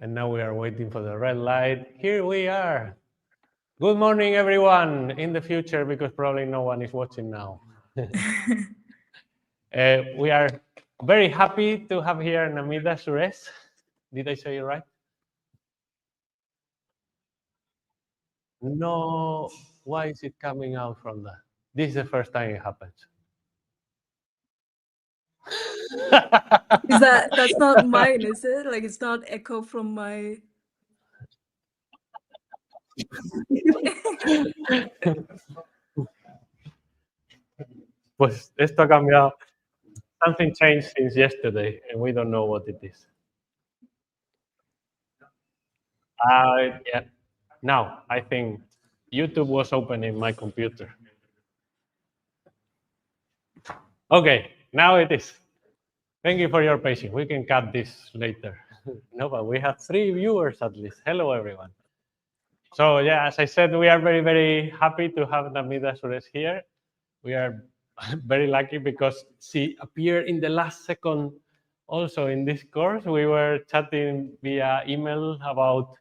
And now we are waiting for the red light. Here we are. Good morning, everyone, in the future, because probably no one is watching now. We are very happy to have here Namitha Suresh. Did I say it right? No, why is it coming out from that? This is the first time it happens. Is that's not mine, is it? Like it's not echo from my. Pues esto ha cambiado. Something changed since yesterday, and we don't know what it is. Yeah. Now, I think YouTube was open in my computer. Okay, now it is. Thank you for your patience. We can cut this later. No, but we have 3 viewers at least. Hello, everyone. So yeah, as I said, we are very, very happy to have Namitha Suresh here. We are very lucky because she appeared in the last second also in this course. We were chatting via email about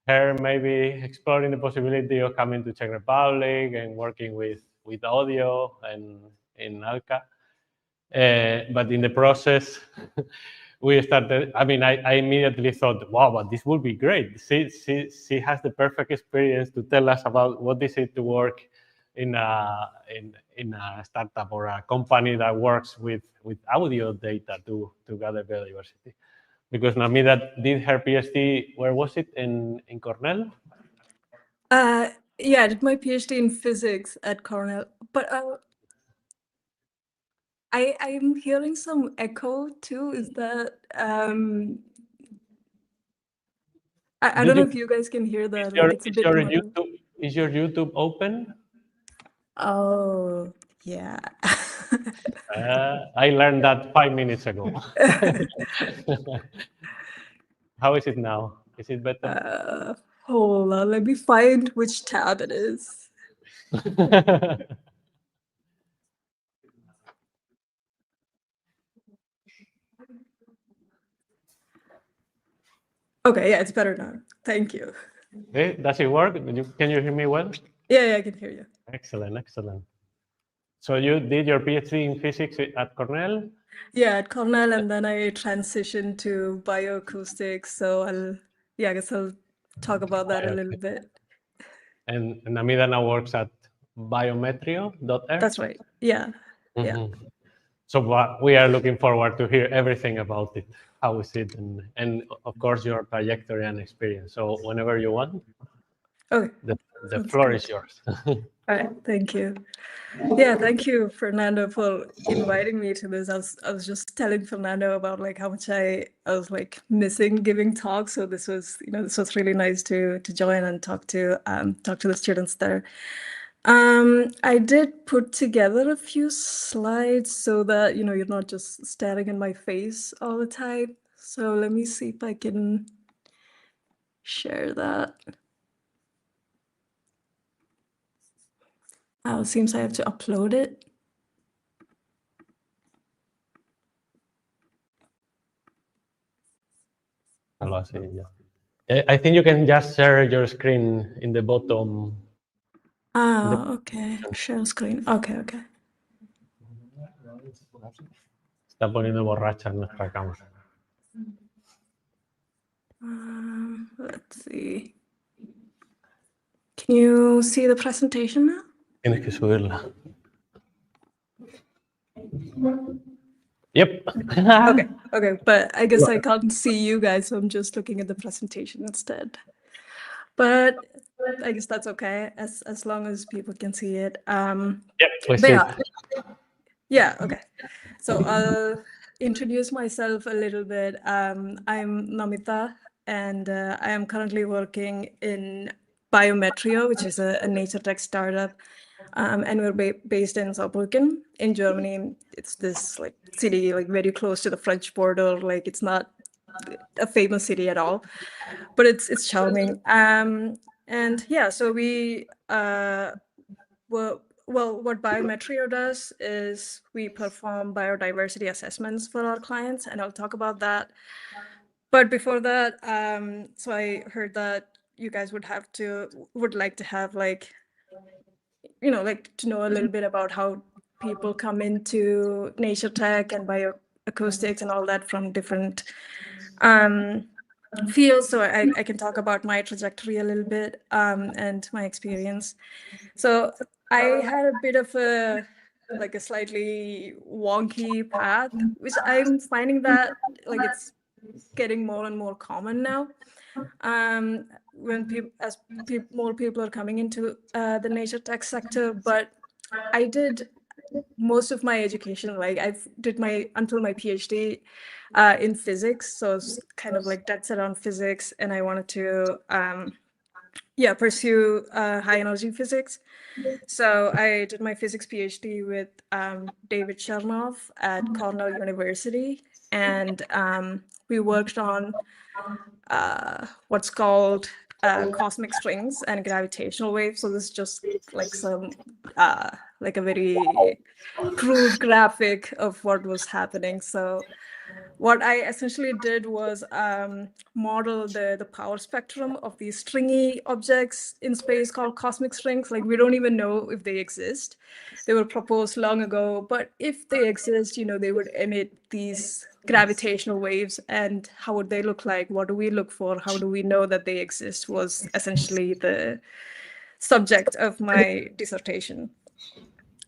her maybe exploring the possibility of coming to Czech Republic and working with audio and in Alca. But in the process, we started, I mean, I immediately thought, wow, but this would be great. She has the perfect experience to tell us about what is it to work in a startup or a company that works with audio data to gather biodiversity. Because Namitha did her PhD, where was it? In Cornell? Yeah, I did my PhD in physics at Cornell, but I'm hearing some echo too. Is that I don't know if you guys can hear that. Is your YouTube open? Oh, yeah. I learned that 5 minutes ago. How is it now? Is it better? Hold on, let me find which tab it is. Okay, yeah, it's better now. Thank you. Does it work? Can you hear me well? Yeah, I can hear you. Excellent, excellent. So you did your PhD in physics at Cornell? Yeah, at Cornell, and then I transitioned to bioacoustics. So I guess I'll talk about that a little bit. And Namitha now works at Biometrio.earth? That's right. Yeah. Mm-hmm. Yeah. So we are looking forward to hear everything about it. How is it? And of course, your trajectory and experience. So whenever you want, okay. The floor is yours. All right. Thank you. Yeah, thank you, Fernando, for inviting me to this. I was just telling Fernando about like how much I was like missing giving talks. So this was really nice to join and talk to the students there. I did put together a few slides so that you're not just staring in my face all the time. So let me see if I can share that. Oh, it seems I have to upload it. I think you can just share your screen in the bottom. Okay. Share screen. Okay. Está poniendo borracha en nuestra cámara. Let's see. Can you see the presentation now? Tienes que subirla. Yep. Okay, but I guess I can't see you guys, so I'm just looking at the presentation instead. But I guess that's okay, as long as people can see it. Yeah, okay. So I'll introduce myself a little bit. I'm Namitha, and I am currently working in Biometrio, which is a Nature Tech startup. And we're based in Saarbrücken in Germany. It's this like city like very close to the French border. Like it's not a famous city at all, but it's charming. And yeah, so we what Biometrio does is we perform biodiversity assessments for our clients, and I'll talk about that. But before that, so I heard that you guys would like to have like, like to know a little bit about how people come into nature tech and bioacoustics and all that from different fields. So I can talk about my trajectory a little bit and my experience. So I had a bit of a slightly wonky path, which I'm finding that like it's getting more and more common now. When more people are coming into the nature tech sector, but I did most of my education, like I did until my PhD in physics. So it's kind of like dead set on physics, and I wanted to pursue high energy physics. So I did my physics PhD with David Jirout at Cornell University, and we worked on what's called cosmic strings and gravitational waves. So this is just like some like a very crude graphic of what was happening. So what I essentially did was model the power spectrum of these stringy objects in space called cosmic strings. Like we don't even know if they exist. They were proposed long ago, but if they exist, they would emit these gravitational waves. And how would they look like? What do we look for? How do we know that they exist? Was essentially the subject of my dissertation.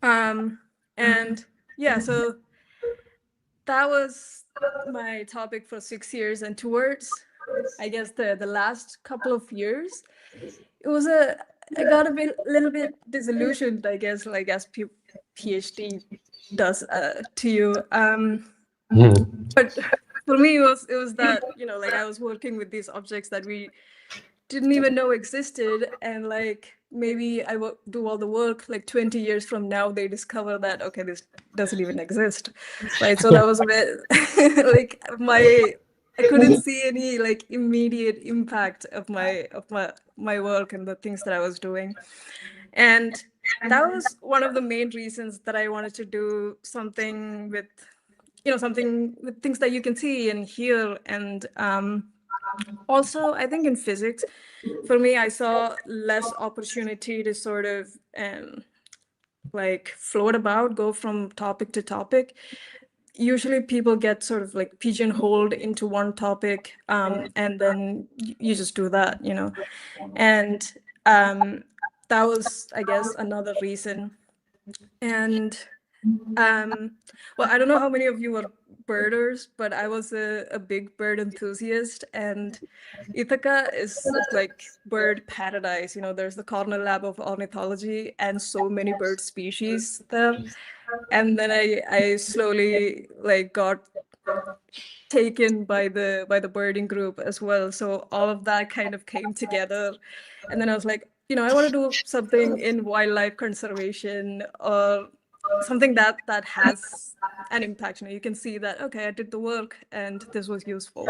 And yeah, so that was my topic for 6 years. And towards, I guess, the last couple of years, I got a little bit disillusioned, I guess, like as PhD does to you. But for me, it was that, like I was working with these objects that we didn't even know existed, and like maybe I do all the work, like 20 years from now they discover that okay, this doesn't even exist, right? So that was a bit like I couldn't see any like immediate impact of my work and the things that I was doing. And that was one of the main reasons that I wanted to do something with things that you can see and hear. And also, I think in physics, for me, I saw less opportunity to sort of like float about, go from topic to topic. Usually people get sort of like pigeonholed into one topic, and then you just do that, and that was, I guess, another reason. And well, I don't know how many of you were birders, but I was a big bird enthusiast, and Ithaca is like bird paradise. There's the Cornell Lab of Ornithology and so many bird species there. And then I slowly like got taken by the birding group as well. So all of that kind of came together. And then I was like, I want to do something in wildlife conservation or something that has an impact. You can see that, okay, I did the work and this was useful.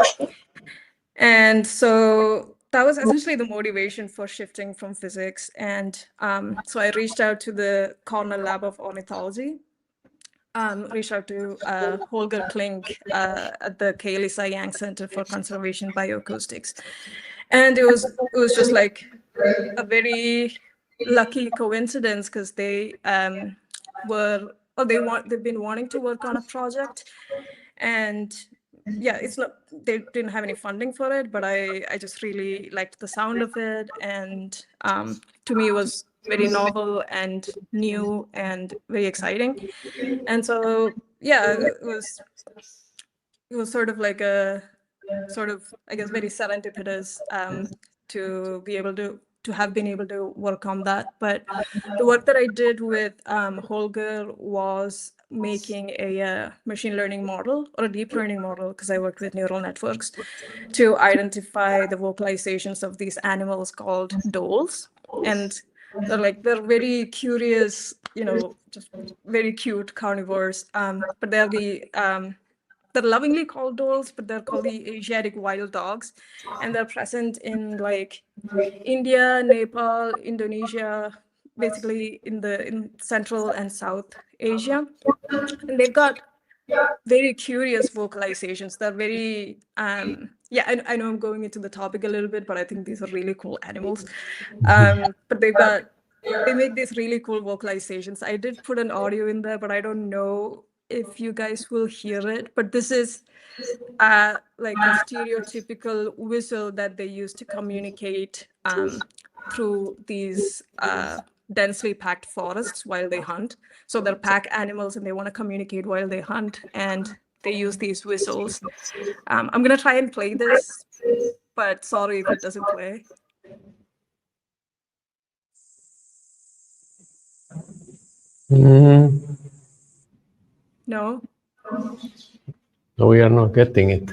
And so that was essentially the motivation for shifting from physics. And so I reached out to the Cornell Lab of Ornithology, reached out to Holger Klink at the K. Lisa Yang Center for Conservation Bioacoustics. And it was just like a very lucky coincidence, because they've been wanting to work on a project, and yeah, they didn't have any funding for it, but I just really liked the sound of it, and to me it was very novel and new and very exciting. And so yeah, it was sort of like a I guess very serendipitous to be able to have been able to work on that. But the work that I did with Holger was making a machine learning model, or a deep learning model, because I worked with neural networks, to identify the vocalizations of these animals called dholes. And they're very curious, just very cute carnivores, but they're lovingly called dholes, but they're called the Asiatic wild dogs, and they're present in like India, Nepal, Indonesia, basically in Central and South Asia. And they've got very curious vocalizations. They're very, yeah, I know I'm going into the topic a little bit, but I think these are really cool animals. But they make these really cool vocalizations. I did put an audio in there, but I don't know if you guys will hear it. But this is like a stereotypical whistle that they use to communicate through these densely packed forests while they hunt. So they're pack animals and they want to communicate while they hunt, and they use these whistles. I'm going to try and play this, but sorry if it doesn't play. No? No, we are not getting it.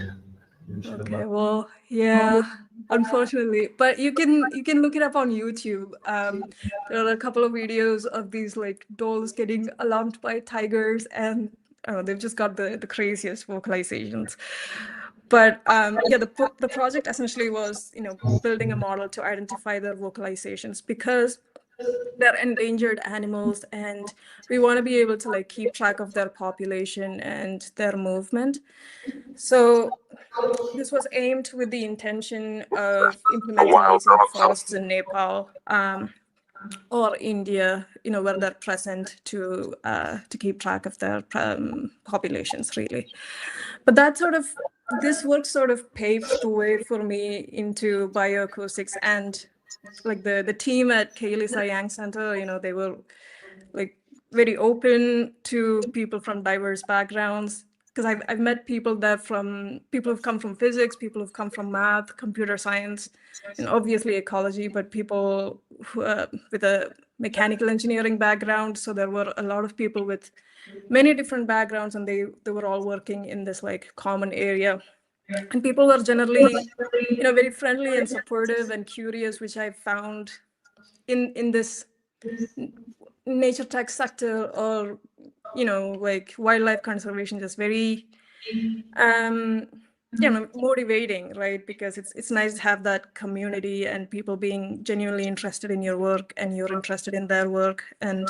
Okay, well, yeah, unfortunately, but you can look it up on YouTube. There are a couple of videos of these like dolls getting alarmed by tigers, and they've just got the craziest vocalizations. But yeah, the project essentially was, building a model to identify their vocalizations, because they're endangered animals and we want to be able to like keep track of their population and their movement. So this was aimed with the intention of implementing these in forests in Nepal or India, where they're present to keep track of their populations, really. But this work sort of paved the way for me into bioacoustics, and like the team at Kailisa Yang Center, they were like very open to people from diverse backgrounds, because I've met people there people who've come from physics, people who've come from math, computer science, and obviously ecology, but people who, with a mechanical engineering background. So there were a lot of people with many different backgrounds, and they were all working in this like common area. And people were generally, very friendly and supportive and curious, which I found in this nature tech sector, or like wildlife conservation, just very motivating, right? Because it's nice to have that community and people being genuinely interested in your work and you're interested in their work. And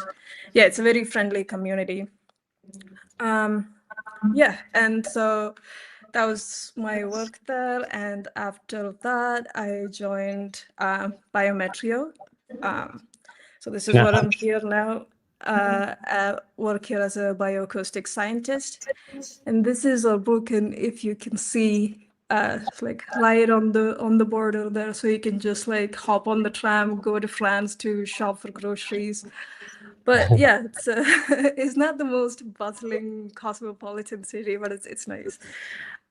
yeah, it's a very friendly community. Yeah, and so that was my work there. And after that, I joined Biometrio. So this is what I'm here now. Work here as a bioacoustic scientist. And this is our book, and if you can see, like light on the border there, so you can just like hop on the tram, go to France to shop for groceries. But yeah, it's not the most bustling cosmopolitan city, but it's nice.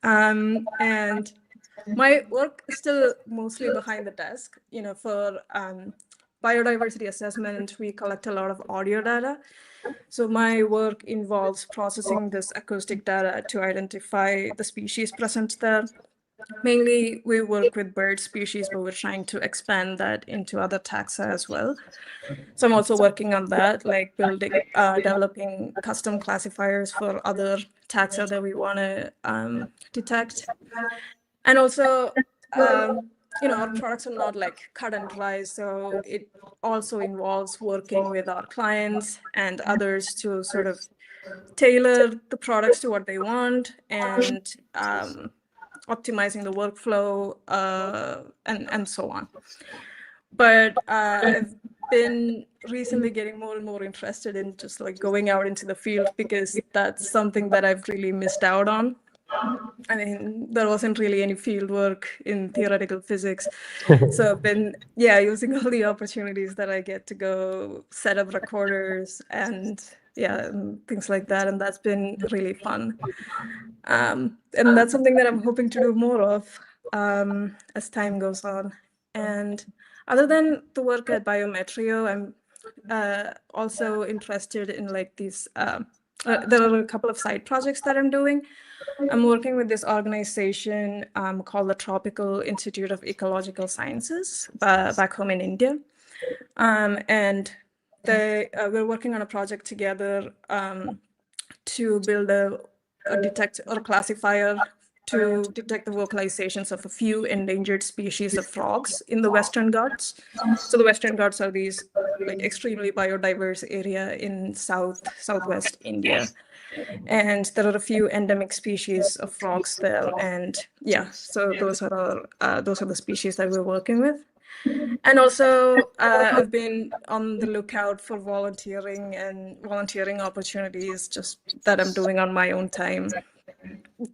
And my work is still mostly behind the desk. For biodiversity assessment, we collect a lot of audio data. So my work involves processing this acoustic data to identify the species present there. Mainly, we work with bird species, but we're trying to expand that into other taxa as well. So I'm also working on that, like developing custom classifiers for other taxa that we want to detect. And also, our products are not like cut and dry, so it also involves working with our clients and others to sort of tailor the products to what they want, and optimizing the workflow and so on. But I've been recently getting more and more interested in just like going out into the field, because that's something that I've really missed out on. I mean, there wasn't really any field work in theoretical physics. So I've been, using all the opportunities that I get to go set up recorders and things like that. And that's been really fun. And that's something that I'm hoping to do more of as time goes on. And other than the work at Biometrio, I'm also interested in like these, there are a couple of side projects that I'm doing. I'm working with this organization called the Tropical Institute of Ecological Sciences back home in India. And we're working on a project together to build a detector or classifier to detect the vocalizations of a few endangered species of frogs in the Western Ghats. So the Western Ghats are these like extremely biodiverse area in southwest India. And there are a few endemic species of frogs there. And yeah, so those are the species that we're working with. And also, I've been on the lookout for volunteering opportunities just that I'm doing on my own time,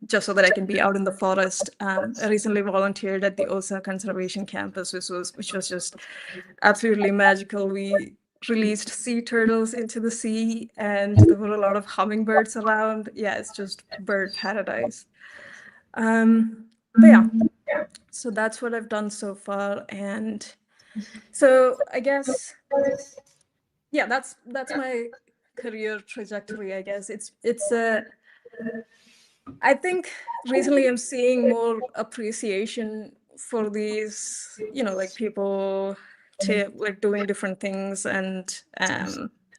just so that I can be out in the forest. I recently volunteered at the Osa Conservation Campus, which was just absolutely magical. We released sea turtles into the sea, and there were a lot of hummingbirds around. Yeah, it's just bird paradise. But yeah, so that's what I've done so far. And so I guess, yeah, that's my career trajectory, I guess. I think recently I'm seeing more appreciation for these, like people like doing different things, and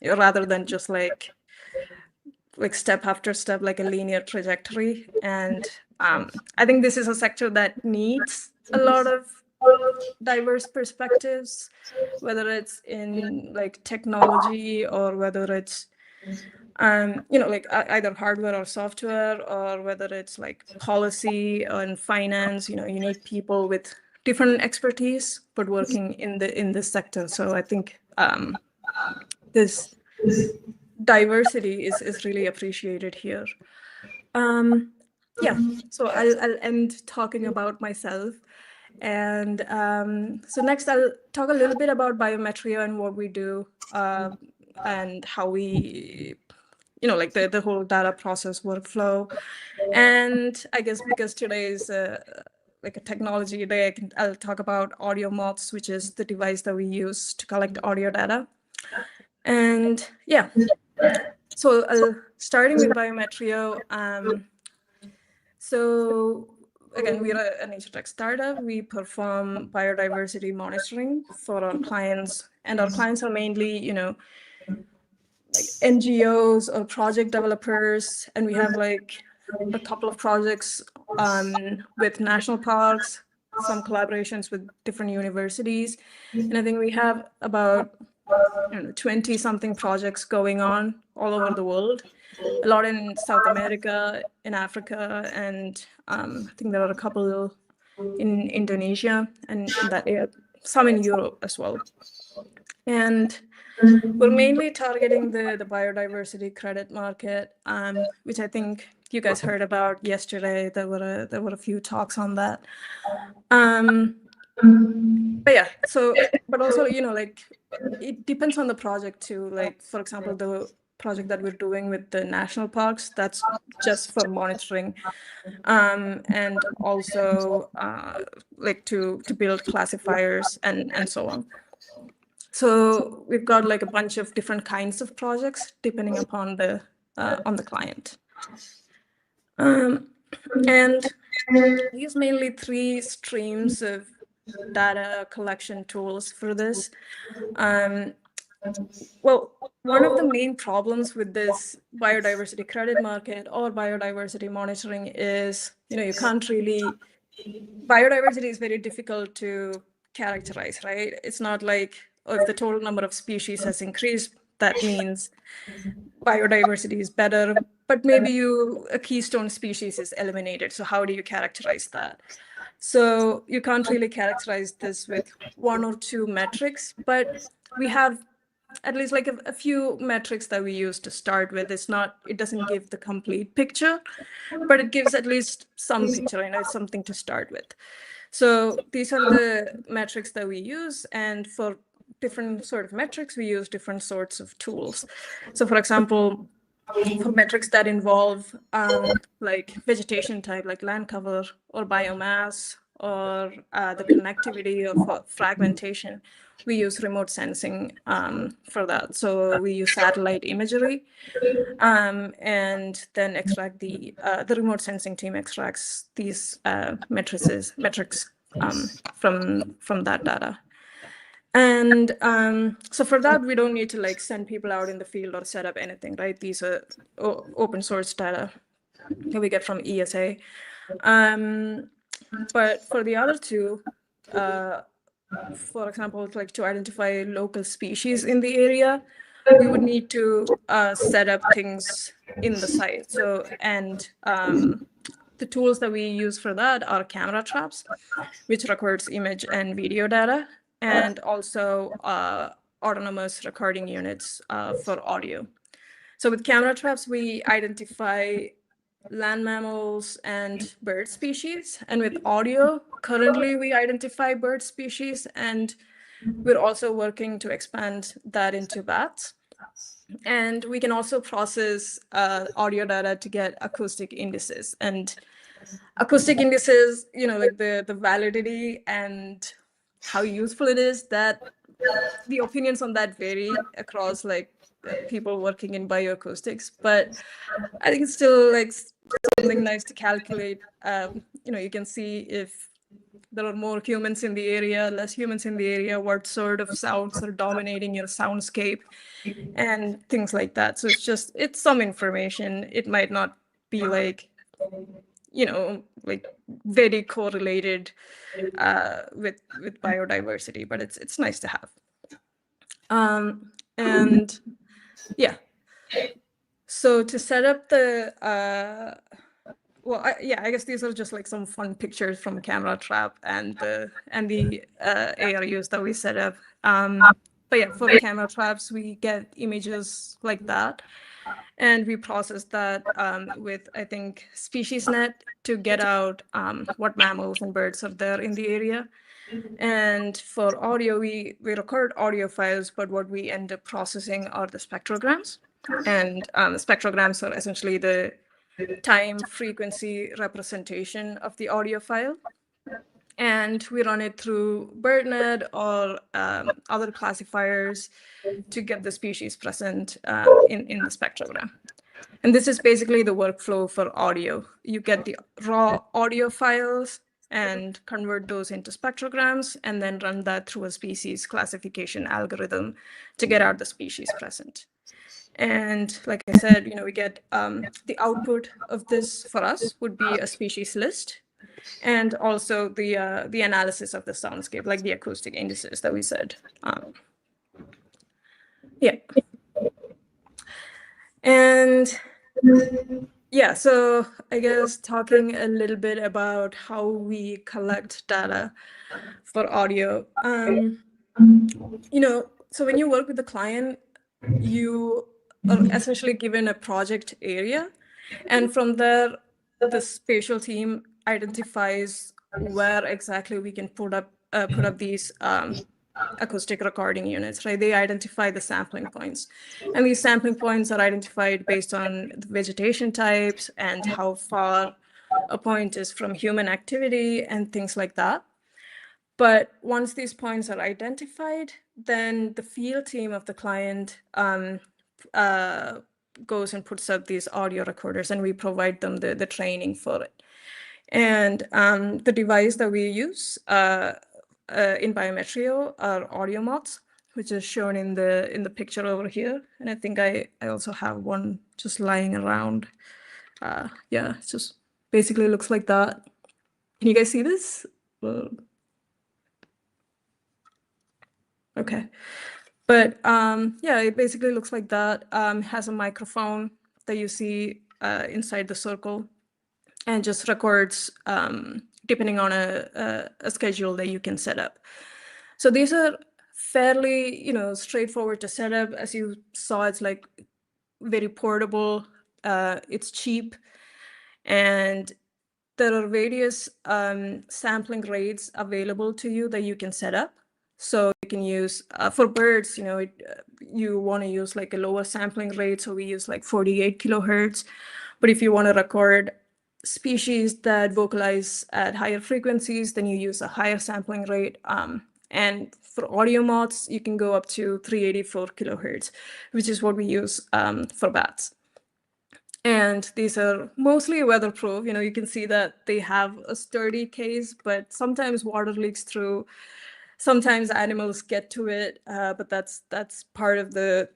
rather than just like step after step, like a linear trajectory. And I think this is a sector that needs a lot of diverse perspectives, whether it's in like technology or whether it's like either hardware or software, or whether it's like policy and finance. You need people with different expertise but working in this sector. So I think this diversity is really appreciated here. Yeah, so I'll end talking about myself. And so next I'll talk a little bit about Biometrio and what we do, and how we, like the whole data process workflow. And I guess because today is like a technology day, I'll talk about Audiomoths, which is the device that we use to collect audio data. And yeah, so starting with Biometrio. So again, we're a Nature Tech startup. We perform biodiversity monitoring for our clients, and our clients are mainly, like NGOs or project developers. And we have like a couple of projects with national parks, some collaborations with different universities. And I think we have about 20-something projects going on all over the world. A lot in South America, in Africa, and I think there are a couple in Indonesia and in that area, some in Europe as well. And we're mainly targeting the biodiversity credit market, which I think you guys heard about yesterday. There were a few talks on that. But yeah, but also, like it depends on the project too. Like, for example, the project that we're doing with the national parks, that's just for monitoring, and also like to build classifiers and so on. So we've got like a bunch of different kinds of projects depending upon the on the client. And we use mainly 3 streams of data collection tools for this. Well, one of the main problems with this biodiversity credit market or biodiversity monitoring is, you can't really, biodiversity is very difficult to characterize, right? It's not like, if the total number of species has increased, that means biodiversity is better, but maybe a keystone species is eliminated. So how do you characterize that? So you can't really characterize this with 1 or 2 metrics, but we have at least like a few metrics that we use to start with. It doesn't give the complete picture, but it gives at least some picture, it's something to start with. So these are the metrics that we use, and for different sort of metrics, we use different sorts of tools. So for example, for metrics that involve like vegetation type, like land cover or biomass, or the connectivity of fragmentation, we use remote sensing for that. So we use satellite imagery, and then extract the remote sensing team extracts these metrics from that data. And so for that, we don't need to like send people out in the field or set up anything, right? These are open source data that we get from ESA. But for the other two, for example, like to identify local species in the area, we would need to set up things in the site. So, and the tools that we use for that are camera traps, which records image and video data, and also autonomous recording units for audio. So with camera traps, we identify land mammals and bird species. And with audio, currently we identify bird species, and we're also working to expand that into bats. And we can also process audio data to get acoustic indices. And acoustic indices, like the validity and how useful it is, that the opinions on that vary across like people working in bioacoustics, but I think it's still like something nice to calculate. You can see if there are more humans in the area, less humans in the area, what sort of sounds are dominating your soundscape and things like that. So it's some information. It might not be like, like very correlated with biodiversity, but it's nice to have. And yeah, so to set up the I guess these are just like some fun pictures from Camera Trap and the ARUs that we set up. But yeah, for camera traps, we get images like that, and we process that with, I think, SpeciesNet to get out what mammals and birds are there in the area. And for audio, we record audio files, but what we end up processing are the spectrograms. And the spectrograms are essentially the time frequency representation of the audio file. And we run it through BirdNet or other classifiers to get the species present in the spectrogram. And this is basically the workflow for audio. You get the raw audio files and convert those into spectrograms, and then run that through a species classification algorithm to get out the species present. And like I said, we get the output of this for us would be a species list, and also the analysis of the soundscape, like the acoustic indices that we said. Yeah. And yeah, so I guess talking a little bit about how we collect data for audio. So when you work with the client, you are essentially given a project area, and from there, the spatial team identifies where exactly we can put up these acoustic recording units, right? They identify the sampling points, and these sampling points are identified based on the vegetation types and how far a point is from human activity and things like that. But once these points are identified, then the field team of the client goes and puts up these audio recorders, and we provide them the training for it. And the device that we use in Biometrio are Audiomoths, which is shown in the picture over here. And I think I also have one just lying around. Yeah, it just basically looks like that. Can you guys see this? Okay. But yeah, it basically looks like that. Has a microphone that you see inside the circle, and just records depending on a schedule that you can set up. So these are fairly, straightforward to set up. As you saw, it's like very portable. It's cheap, and there are various sampling rates available to you that you can set up. So you can use for birds, you want to use like a lower sampling rate. So we use like 48 kilohertz. But if you want to record species that vocalize at higher frequencies, then you use a higher sampling rate. And for Audiomoths, you can go up to 384 kilohertz, which is what we use for bats. And these are mostly weatherproof. You can see that they have a sturdy case, but sometimes water leaks through. Sometimes animals get to it, but that's part of the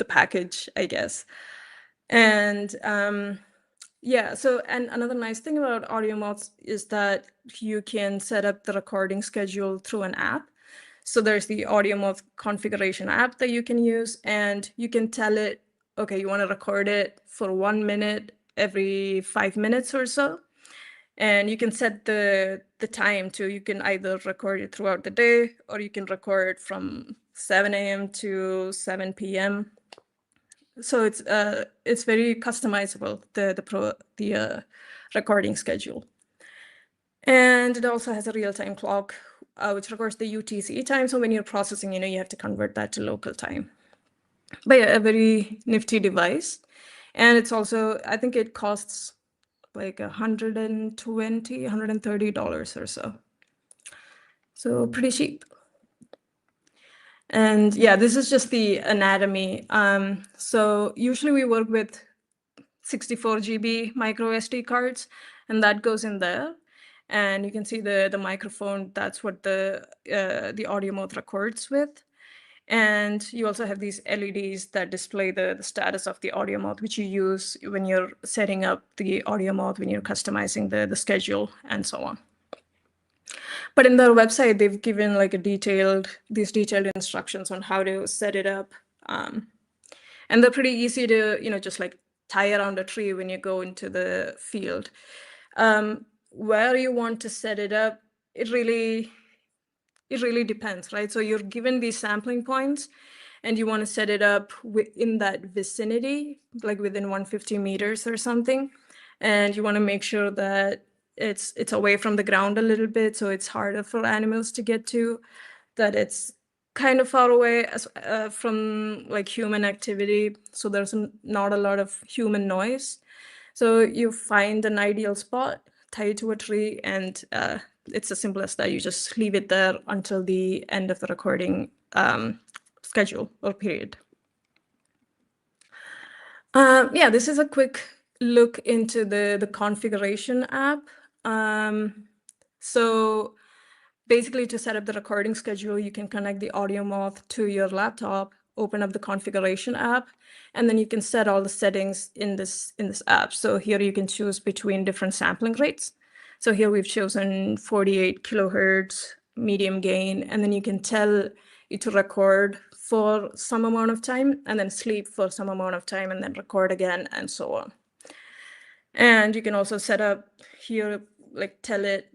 package, I guess. And Yeah, so and another nice thing about Audiomoths is that you can set up the recording schedule through an app. So there's the Audiomoth configuration app that you can use, and you can tell it, okay, you want to record it for 1 minute every 5 minutes or so. And you can set the time to, you can either record it throughout the day, or you can record from 7 a.m. to 7 p.m. So it's very customizable, the recording schedule. And it also has a real-time clock, which records the UTC time. So when you're processing, you have to convert that to local time. But yeah, a very nifty device. And it's also, I think it costs like $120, $130 or so. So pretty cheap. And yeah, this is just the anatomy. So usually we work with 64 GB micro SD cards, and that goes in there. And you can see the microphone, that's what the Audiomoth records with. And you also have these LEDs that display the status of the Audiomoth, which you use when you're setting up the Audiomoth, when you're customizing the schedule and so on. But in their website, they've given like these detailed instructions on how to set it up. And they're pretty easy to, just like tie around a tree when you go into the field. Where you want to set it up, it really depends, right? So you're given these sampling points and you want to set it up in that vicinity, like within 150 meters or something. And you want to make sure that it's away from the ground a little bit, so it's harder for animals to get to, that it's kind of far away from like human activity, so there's not a lot of human noise. So you find an ideal spot, tie it to a tree, and it's as simple as that. You just leave it there until the end of the recording schedule or period. Yeah, this is a quick look into the configuration app. So basically, to set up the recording schedule, you can connect the Audiomoth to your laptop, open up the configuration app, and then you can set all the settings in this app. So here you can choose between different sampling rates. So here we've chosen 48 kilohertz, medium gain, and then you can tell it to record for some amount of time and then sleep for some amount of time and then record again and so on. And you can also set up here, like tell it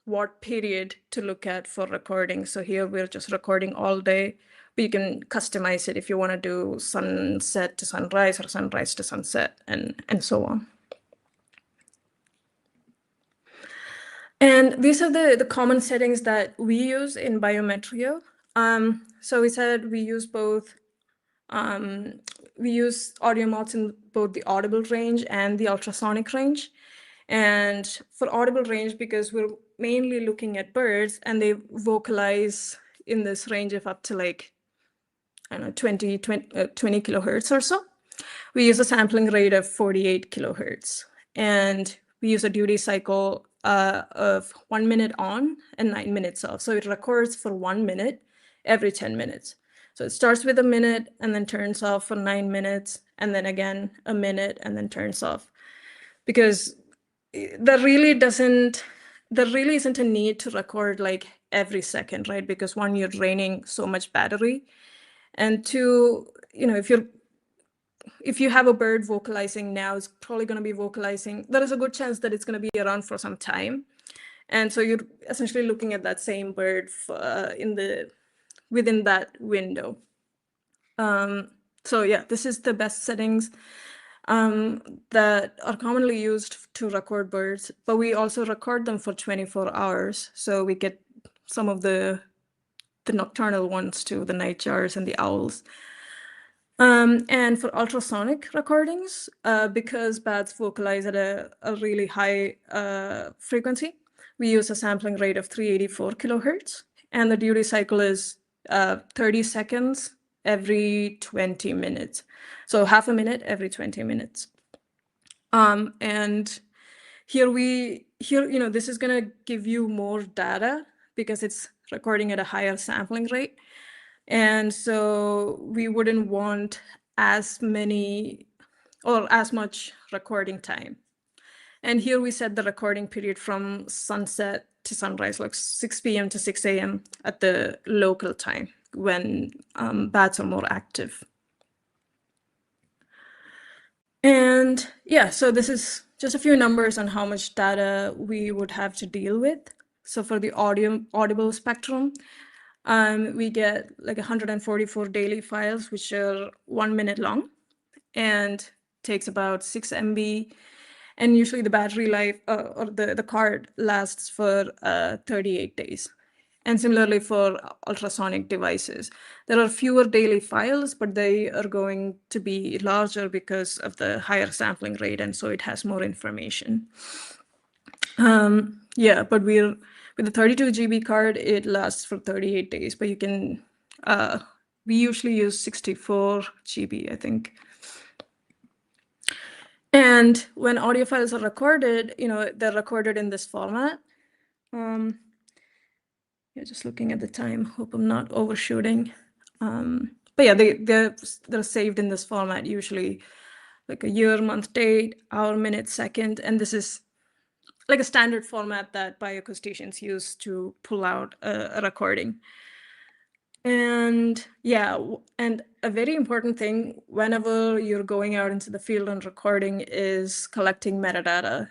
what period to look at for recording. So here we're just recording all day, but you can customize it if you want to do sunset to sunrise or sunrise to sunset and so on. And these are the common settings that we use in Biometrio. So we said we use both, we use Audiomoths in both the audible range and the ultrasonic range. And for audible range, because we're mainly looking at birds and they vocalize in this range of up to like, I don't know, 20 kilohertz or so, we use a sampling rate of 48 kilohertz. And we use a duty cycle of 1 minute on and 9 minutes off. So it records for 1 minute every 10 minutes. So it starts with a minute and then turns off for 9 minutes, and then again a minute and then turns off. Because there really isn't a need to record like every second, right? Because one, you're draining so much battery, and two, if you have a bird vocalizing now, it's probably going to be vocalizing. There is a good chance that it's going to be around for some time, and so you're essentially looking at that same bird within that window. So yeah, this is the best settings that are commonly used to record birds, but we also record them for 24 hours. So we get some of the nocturnal ones too, the nightjars and the owls. And for ultrasonic recordings, because bats vocalize at a really high frequency, we use a sampling rate of 384 kilohertz, and the duty cycle is 30 seconds every 20 minutes. So half a minute every 20 minutes. And here, this is going to give you more data because it's recording at a higher sampling rate. And so we wouldn't want as many or as much recording time. And here we set the recording period from sunset to sunrise, like 6 p.m. to 6 a.m. at the local time when bats are more active. And yeah, so this is just a few numbers on how much data we would have to deal with. So for the audible spectrum, we get like 144 daily files, which are 1 minute long and takes about 6 MB. And usually the battery life or the card lasts for 38 days. And similarly for ultrasonic devices, there are fewer daily files, but they are going to be larger because of the higher sampling rate, and so it has more information. Yeah, but with the 32 GB card, it lasts for 38 days, but you can, we usually use 64 GB, I think. And when audio files are recorded, they're recorded in this format. Yeah, just looking at the time, hope I'm not overshooting. But yeah, they're saved in this format, usually like a year, month, date, hour, minute, second. And this is like a standard format that bioacousticians use to pull out a recording. And yeah, and a very important thing whenever you're going out into the field and recording is collecting metadata,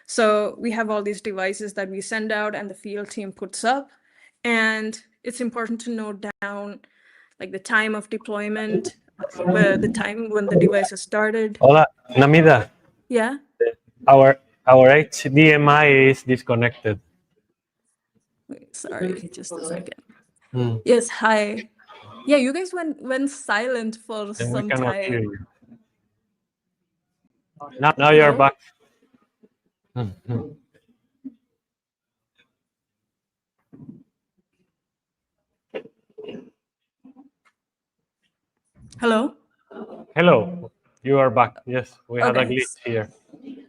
So we have all these devices that we send out and the field team puts up, and it's important to note down like the time of deployment, the time when the devices started. Hola, Namitha. Yeah. Our HDMI is disconnected. Wait, sorry, just a second. Yes, hi. Yeah, you guys went silent for And some we cannot time. hear you. Now you're back. Hello? Hello, you are back. Yes, we had a Okay. glitch here.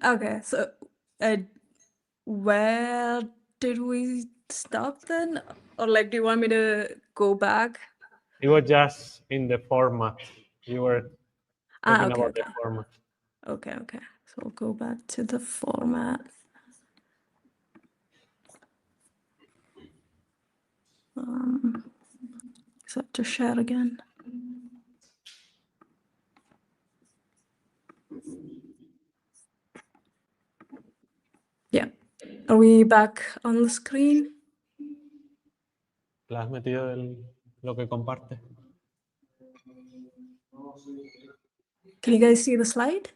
Okay, so where did we stop then? Or like, do you want me to go back? It was just in the format. You were talking Okay, about okay. the format. Okay. So we'll go back to the format. So I have to share again. Yeah. Are we back on the screen? ¿La has metido lo que comparte? Can you guys see the slide?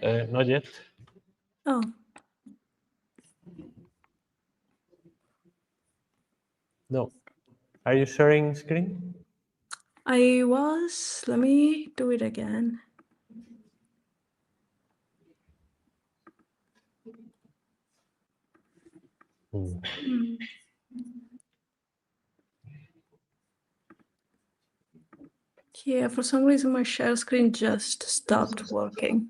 Not yet. Oh. No. Are you sharing screen? I was. Let me do it again. Yeah, for some reason my share screen just stopped working.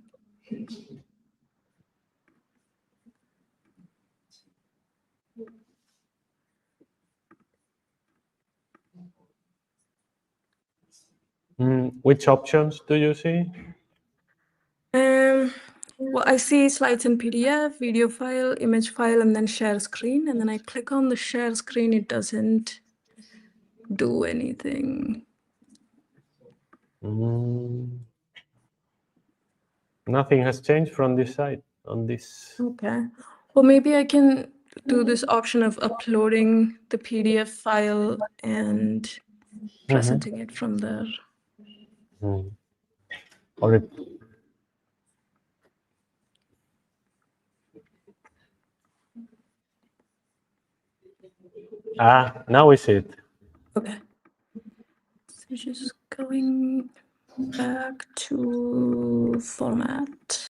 Which options do you see? Well, I see slides in PDF, video file, image file, and then share screen. And then I click on the share screen, it doesn't do anything. Nothing has changed from this side on this. Okay. Well, maybe I can do this option of uploading the PDF file and presenting it from there. Or it... Now we see it. Okay. So just going back to format.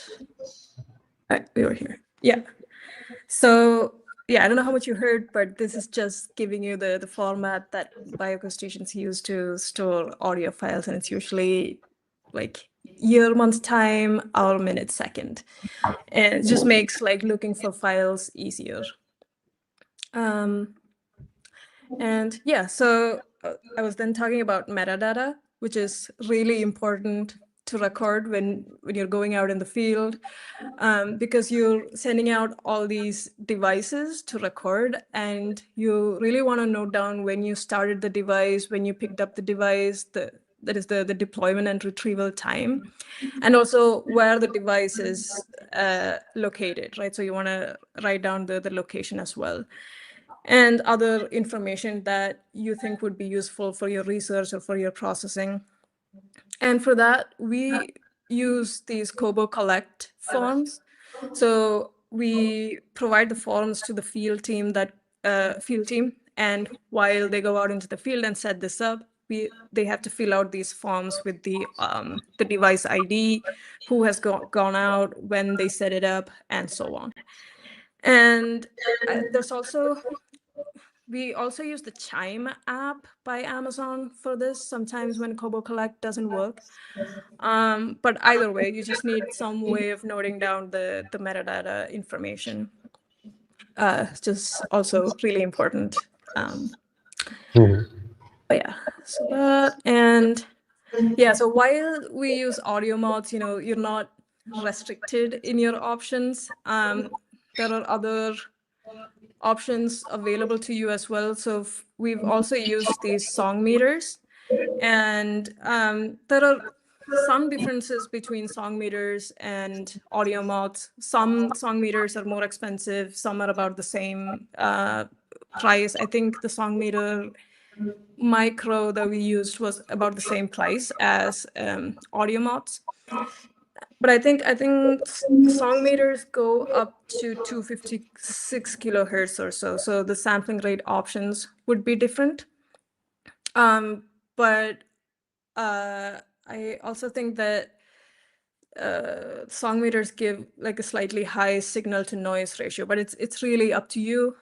All right, we were here. Yeah. So yeah, I don't know how much you heard, but this is just giving you the format that bioacousticians use to store audio files, and it's usually like year, month, time, hour, minute, second. And it just makes like looking for files easier. And yeah, so I was then talking about metadata, which is really important to record when you're going out in the field, because you're sending out all these devices to record, and you really want to note down when you started the device, when you picked up the device, that is the deployment and retrieval time, and also where the device is located, right? So you want to write down the location as well, and other information that you think would be useful for your research or for your processing. And for that, we use these Kobo Collect forms. So we provide the forms to the field team, and while they go out into the field and set this up, they have to fill out these forms with the device ID, who has gone out, when they set it up, and so on. And we also use the Chime app by Amazon for this, sometimes when Kobo Collect doesn't work. But either way, you just need some way of noting down the metadata information. It's just also really important. But yeah, so that, and yeah, so while we use Audiomoths, you're not restricted in your options. There are other options available to you as well. So we've also used these song meters, and there are some differences between song meters and Audiomoths. Some song meters are more expensive, some are about the same price. I think the song meter micro that we used was about the same price as Audiomoths. But I think song meters go up to 256 kilohertz or so. So the sampling rate options would be different. But I also think that song meters give like a slightly high signal to noise ratio, but it's really up to you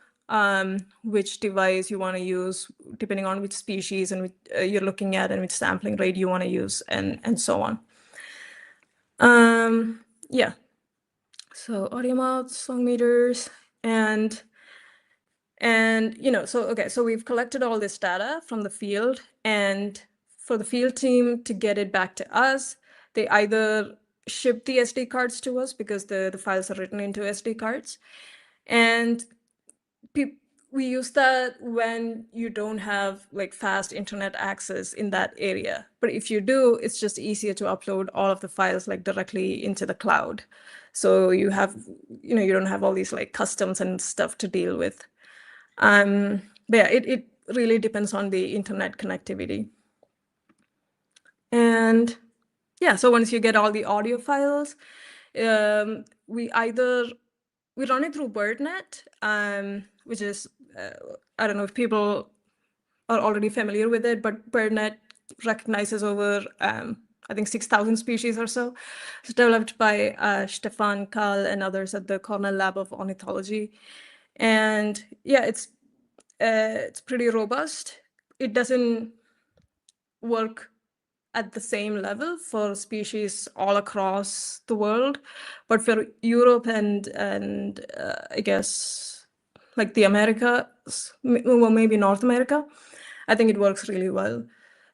which device you want to use, depending on which species and you're looking at, and which sampling rate you want to use, and so on. Yeah, so Audiomoths, song meters, and so we've collected all this data from the field, and for the field team to get it back to us, they either ship the SD cards to us, because the files are written into SD cards, and we use that when you don't have like fast internet access in that area. But if you do, it's just easier to upload all of the files like directly into the cloud. So you don't have all these like customs and stuff to deal with. But yeah, it really depends on the internet connectivity. And yeah, so once you get all the audio files, we run it through BirdNet, which is, I don't know if people are already familiar with it, but BirdNet recognizes over, I think 6,000 species or so. It's developed by Stefan Kahl and others at the Cornell Lab of Ornithology. And yeah, it's pretty robust. It doesn't work at the same level for species all across the world, but for Europe and I guess like the Americas, well, maybe North America, I think it works really well.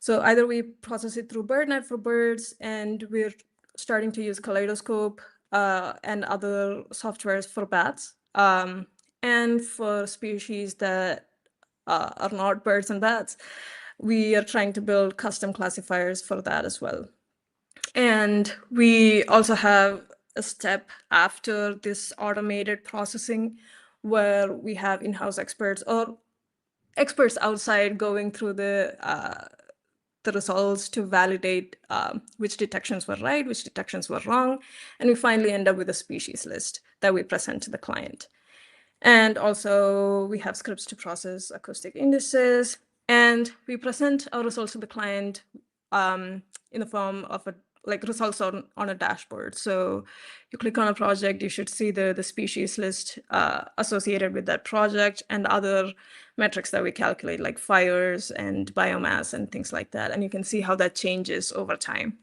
So either we process it through BirdNet for birds, and we're starting to use Kaleidoscope and other softwares for bats, and for species that are not birds and bats, we are trying to build custom classifiers for that as well. And we also have a step after this automated processing where we have in-house experts or experts outside going through the results to validate which detections were right, which detections were wrong. And we finally end up with a species list that we present to the client. And also we have scripts to process acoustic indices, and we present our results to the client in the form of results on a dashboard. So you click on a project, you should see the species list associated with that project and other metrics that we calculate, like fires and biomass and things like that. And you can see how that changes over time.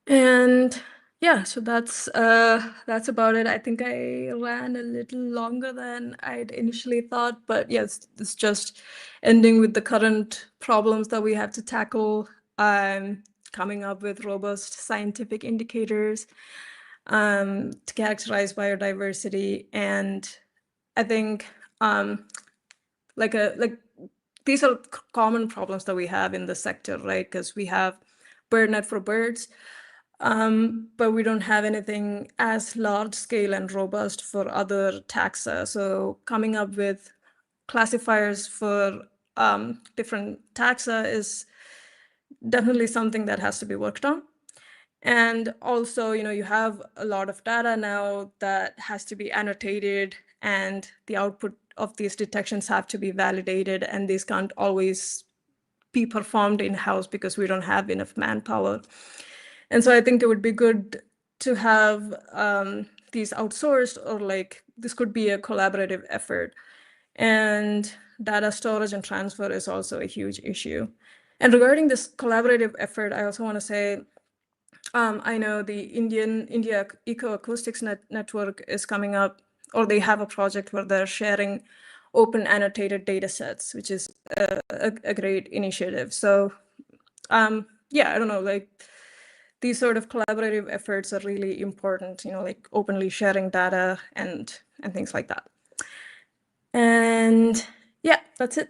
And yeah, so that's about it. I think I ran a little longer than I'd initially thought, but yes, it's just ending with the current problems that we have to tackle. coming up with robust scientific indicators to characterize biodiversity. And I think these are common problems that we have in the sector, right? Because we have BirdNet for birds, but we don't have anything as large scale and robust for other taxa. So coming up with classifiers for different taxa is definitely something that has to be worked on. And also, you have a lot of data now that has to be annotated, and the output of these detections have to be validated, and these can't always be performed in-house because we don't have enough manpower. And so I think it would be good to have these outsourced, or this could be a collaborative effort. And data storage and transfer is also a huge issue. And regarding this collaborative effort, I also want to say, I know the India Ecoacoustics Network is coming up, or they have a project where they're sharing open annotated data sets, which is a great initiative. So yeah, I don't know, these sort of collaborative efforts are really important, openly sharing data and things like that. And yeah, that's it.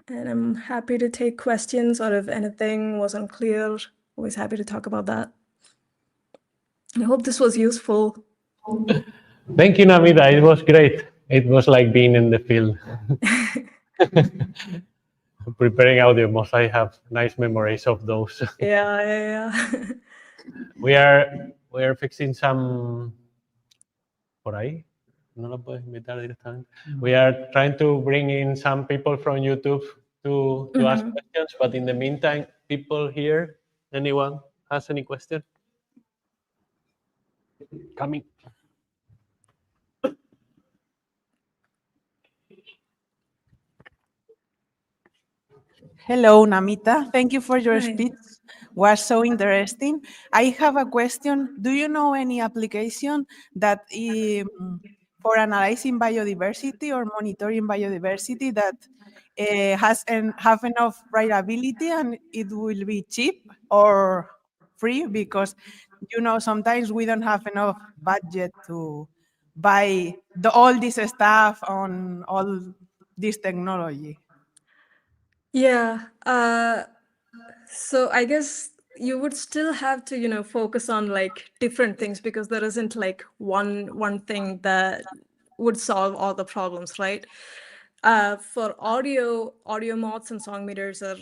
And I'm happy to take questions, or if anything was unclear, always happy to talk about that. I hope this was useful. Thank you, Namitha. It was great. It was like being in the field. Preparing Audiomoths, I have nice memories of those. Yeah. We are fixing some. Por ahí. No lo puedes invitar directamente. We are trying to bring in some people from YouTube to ask questions, but in the meantime, people here, anyone has any question? Coming. Hello, Namitha. Thank you for your Hi. speech. Was so interesting. I have a question. Do you know any application that for analyzing biodiversity or monitoring biodiversity that have enough reliability and it will be cheap or free? Because sometimes we don't have enough budget to buy all this stuff on all this technology. Yeah. So I guess you would still have to, focus on different things, because there isn't one thing that would solve all the problems, right? For audiomoths and song meters are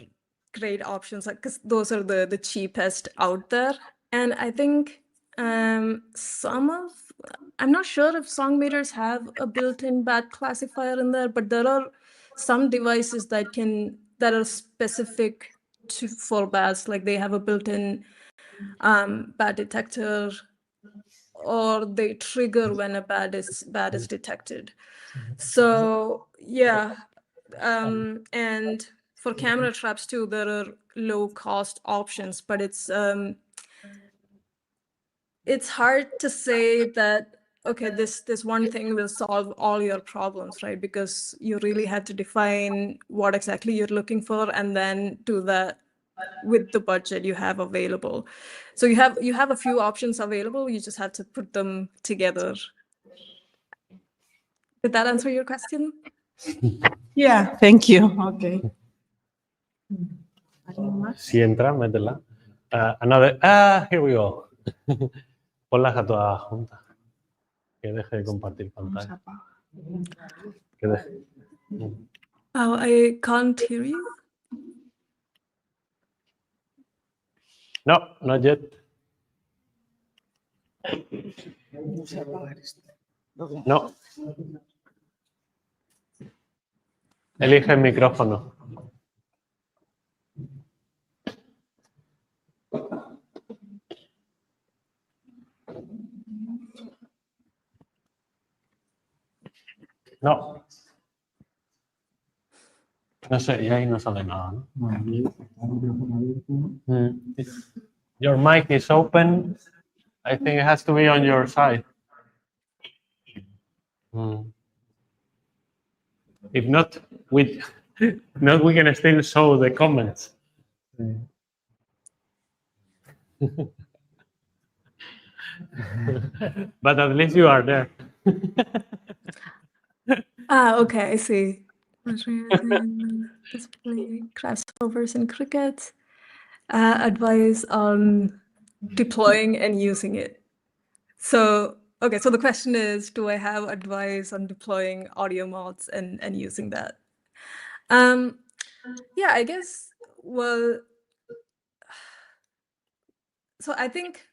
great options, because those are the cheapest out there. And I think I'm not sure if song meters have a built-in bat classifier in there, but there are some devices that are specific for bats, they have a built-in bat detector, or they trigger when a bat is detected. So yeah, and for camera traps too, there are low-cost options, but it's hard to say that, okay, this one thing will solve all your problems, right? Because you really have to define what exactly you're looking for, and then do that with the budget you have available. So you have a few options available. You just have to put them together. Did that answer your question? Yeah, thank you. Okay. Si entra, métela. Another. Here we go. Ponlas a todas juntas. Que deje de compartir pantalla. Que deje. Oh, I can't hear you. No, not yet. No. Elige el micrófono. No. No sé, y ahí no sale nada, ¿no? Your mic is open. I think it has to be on your side. If not, we can still show the comments. But at least you are there. Okay, I see. Display crossovers in cricket. Advice on deploying and using it. So, okay, so the question is, do I have advice on deploying Audiomoths and using that? Yeah, I guess, well, so I think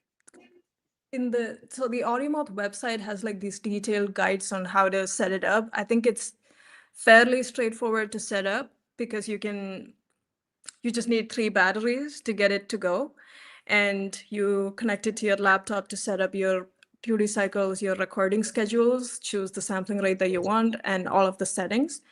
the Audiomoth website has like these detailed guides on how to set it up. I think it's fairly straightforward to set up because you just need 3 batteries to get it to go. And you connect it to your laptop to set up your duty cycles, your recording schedules, choose the sampling rate that you want, and all of the settings.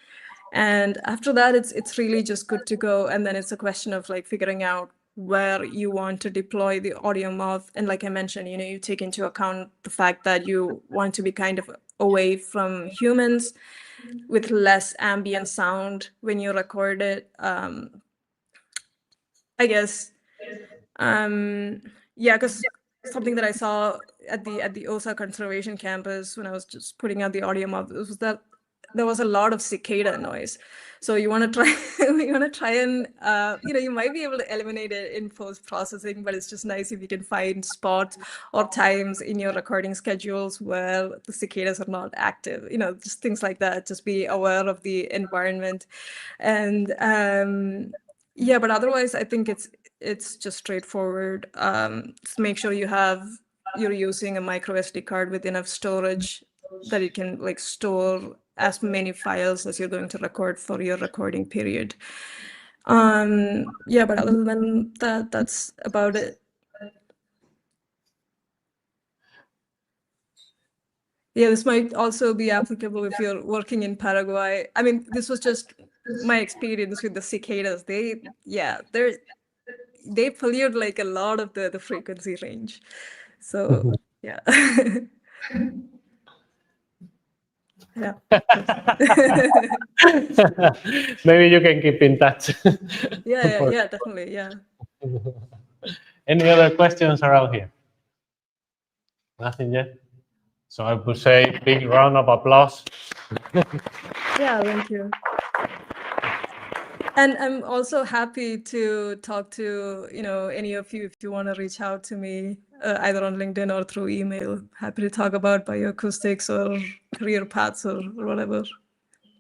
And after that, it's really just good to go. And then it's a question of like figuring out where you want to deploy the Audiomoth. And like I mentioned, you take into account the fact that you want to be kind of away from humans with less ambient sound when you record it. I guess, yeah, because something that I saw at the OSA conservation campus when I was just putting out the Audiomoth was that there was a lot of cicada noise. So you want to try, and you might be able to eliminate it in post processing, but it's just nice if you can find spots or times in your recording schedules where the cicadas are not active. Just things like that. Just be aware of the environment, and yeah. But otherwise, I think it's just straightforward. Just make sure you're using a micro SD card with enough storage that it can like store as many files as you're going to record for your recording period. Yeah, but other than that, that's about it. Yeah, this might also be applicable if you're working in Paraguay. I mean, this was just my experience with the cicadas. They pollute like a lot of the frequency range. So yeah. Yeah. Maybe you can keep in touch. Yeah, definitely. Yeah. Any other questions around here? Nothing yet? So I would say big round of applause. Yeah, thank you. And I'm also happy to talk to any of you if you want to reach out to me either on LinkedIn or through email. Happy to talk about bioacoustics or career paths or whatever.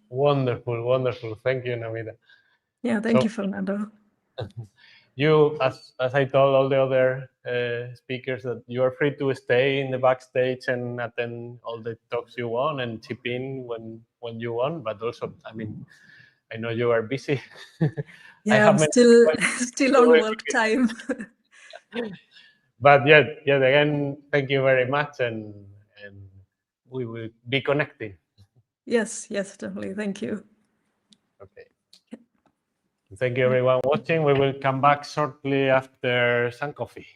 Wonderful, wonderful. Thank you, Namitha. Yeah, thank you, Fernando. You, as I told all the other speakers, that you are free to stay in the backstage and attend all the talks you want and chip in when you want. But also, I mean, I know you are busy. Yeah, I'm still on work time. But yet again, thank you very much, and we will be connecting. Yes, definitely. Thank you. Okay. Thank you, everyone watching. We will come back shortly after some coffee.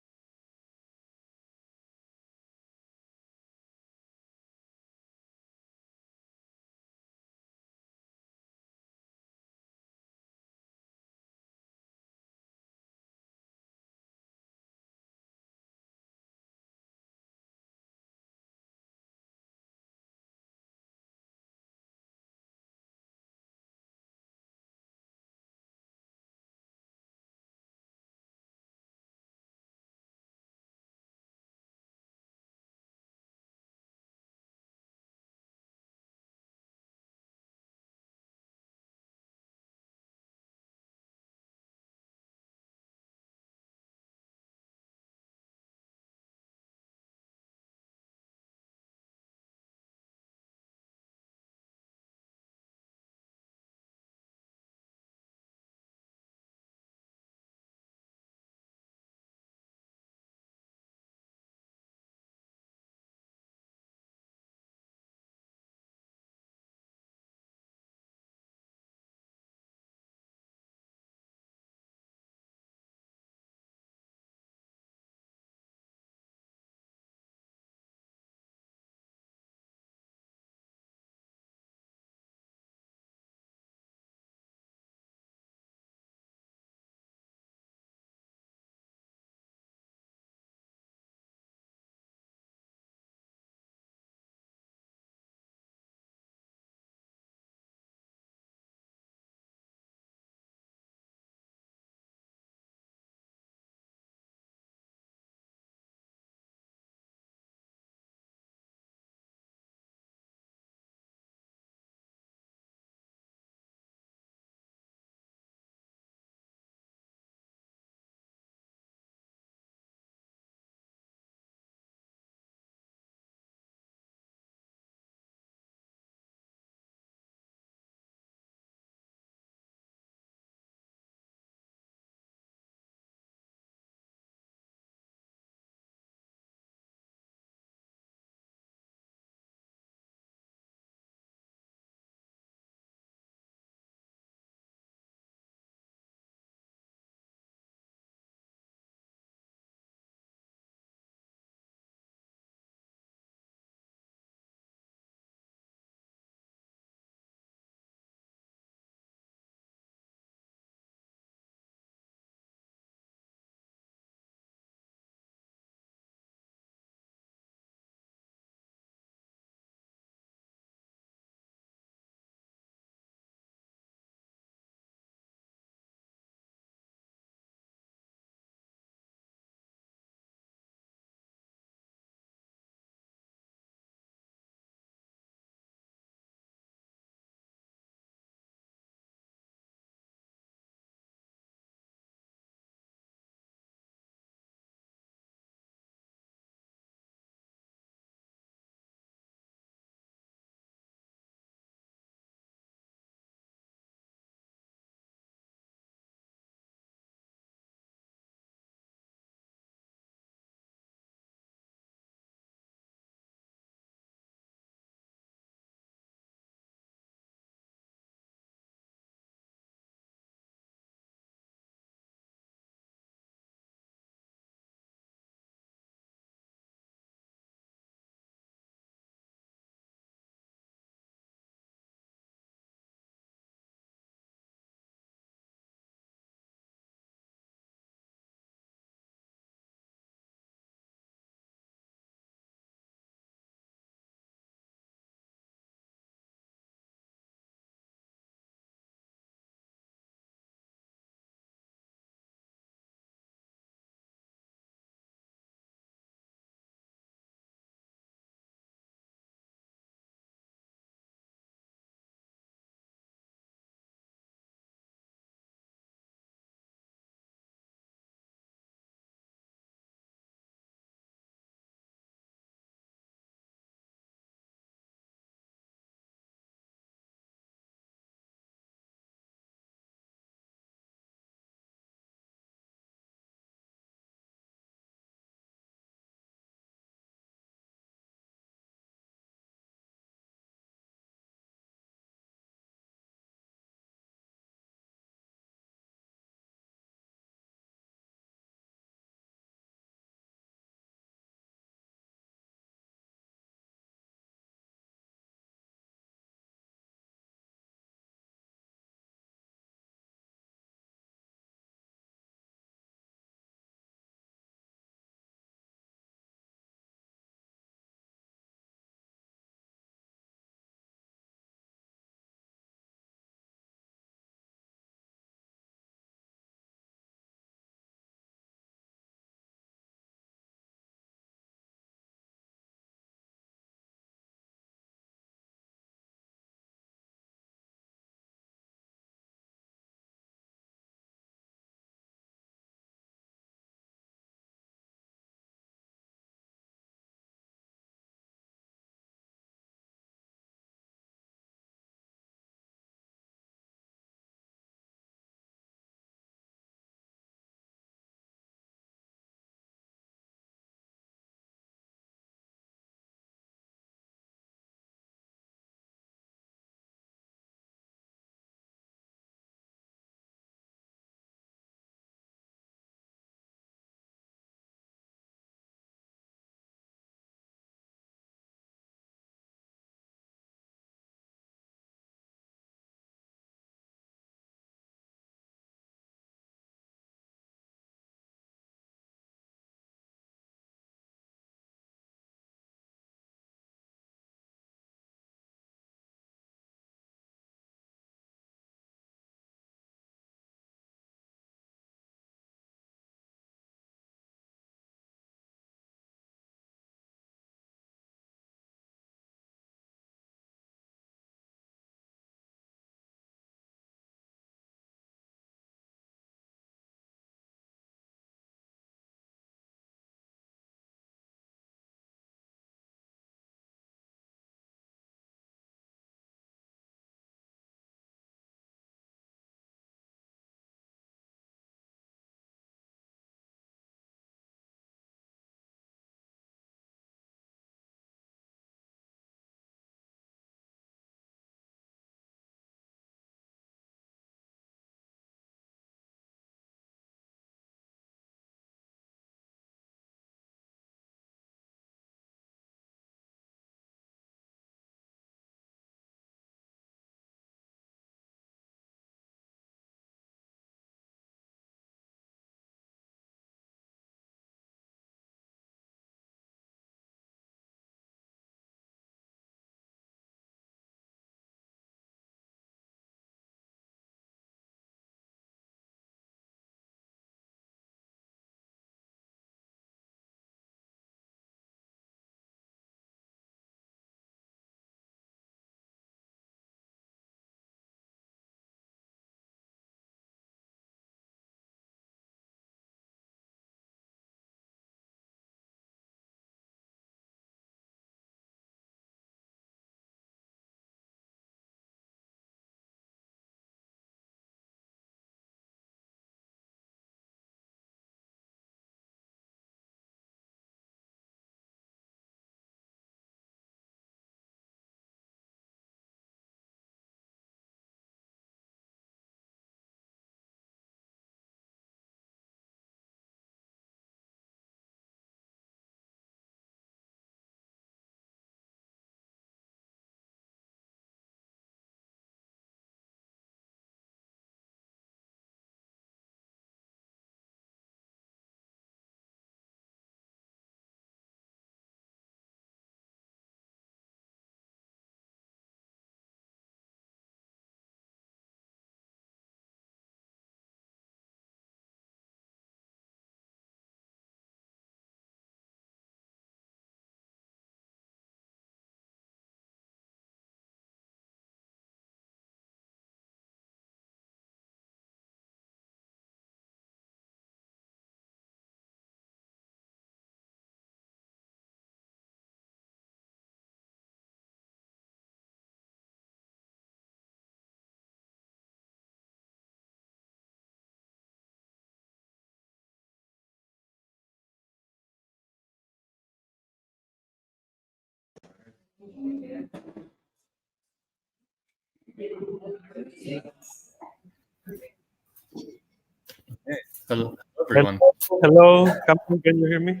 Hello, everyone. Hello, Cameron, can you hear me?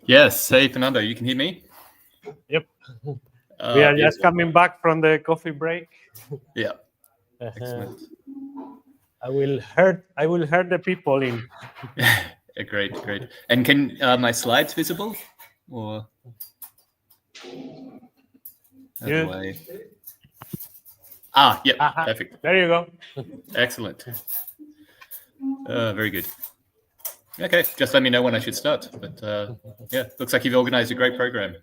Yes. Hey, Fernando, you can hear me? Yep. We are just coming back from the coffee break. Yeah. Excellent. I will hurt the people in. Great. And can my slides visible? Or how do I... Ah, yeah, perfect. There you go. Excellent. Very good. Okay, just let me know when I should start. But yeah, looks like you've organized a great program.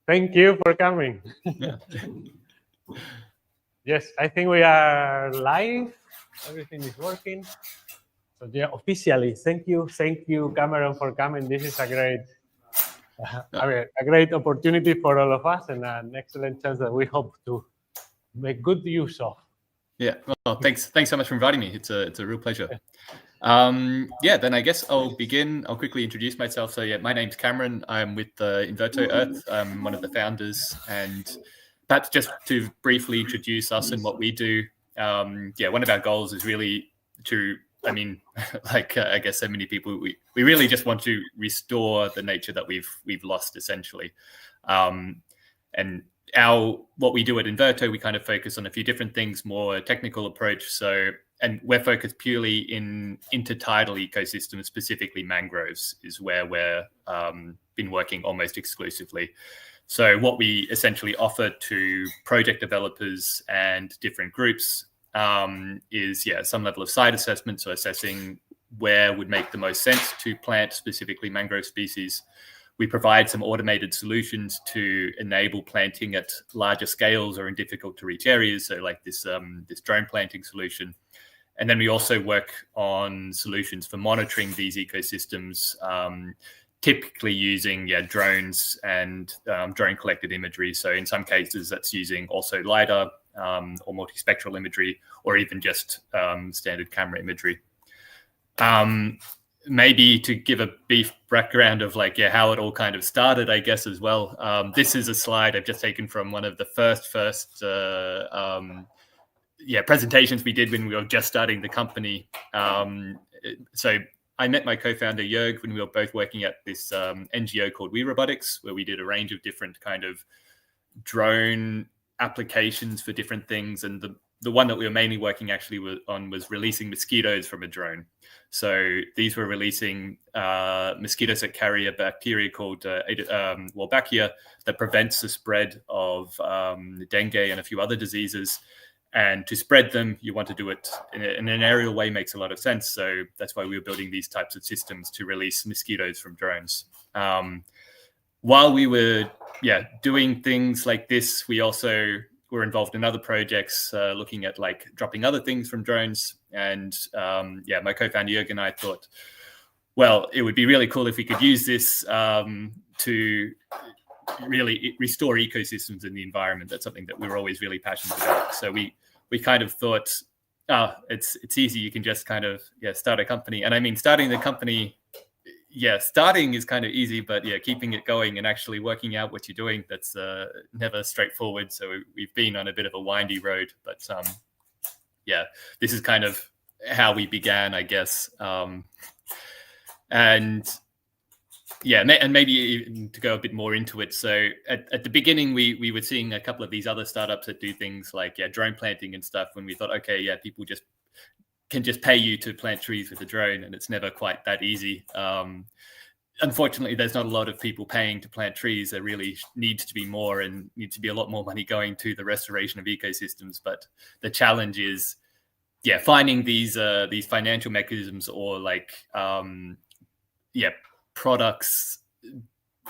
Thank you for coming. Yeah. Yes, I think we are live. Everything is working. So yeah, officially, thank you, Cameron, for coming. This is a great opportunity for all of us, and an excellent chance that we hope to make good use of. Yeah. Well, thanks so much for inviting me. It's a real pleasure. Yeah, then I guess I'll begin. I'll quickly introduce myself. So yeah, my name's Cameron. I'm with Inverto Earth. I'm one of the founders, and perhaps just to briefly introduce us and what we do. Yeah, one of our goals is really to, like I guess so many people, we really just want to restore the nature that we've lost essentially. And what we do at Inverto, we kind of focus on a few different things, more technical approach. So, and we're focused purely in intertidal ecosystems, specifically mangroves, is where we're been working almost exclusively. So what we essentially offer to project developers and different groups is, some level of site assessment, so assessing where would make the most sense to plant specifically mangrove species. We provide some automated solutions to enable planting at larger scales or in difficult to reach areas, so like this drone planting solution. And then we also work on solutions for monitoring these ecosystems, typically using drones and drone collected imagery. So in some cases, that's using also LiDAR or multispectral imagery, or even just standard camera imagery. Maybe to give a brief background of how it all kind of started, I guess, as well. This is a slide I've just taken from one of the first presentations we did when we were just starting the company. So I met my co-founder Jörg when we were both working at this NGO called We Robotics, where we did a range of different kind of drone applications for different things. And the one that we were mainly working actually on was releasing mosquitoes from a drone. So these were releasing mosquitoes that carry a bacteria called Wolbachia that prevents the spread of dengue and a few other diseases. And to spread them, you want to do it in an aerial way, makes a lot of sense. So that's why we were building these types of systems to release mosquitoes from drones. While we were doing things like this, we also were involved in other projects looking at dropping other things from drones. And my co-founder Jörg and I thought, well, it would be really cool if we could use this to really restore ecosystems in the environment. That's something that we were always really passionate about. So we kind of thought, it's easy. You can just kind of start a company. And starting the company, starting is kind of easy, but keeping it going and actually working out what you're doing, that's never straightforward. So we've been on a bit of a windy road, but this is kind of how we began, I guess. And maybe even to go a bit more into it. So at the beginning, we were seeing a couple of these other startups that do things like drone planting and stuff. When we thought, okay, people can just pay you to plant trees with a drone, and it's never quite that easy. Unfortunately, there's not a lot of people paying to plant trees. There really needs to be more, and needs to be a lot more money going to the restoration of ecosystems. But the challenge is, finding these financial mechanisms or products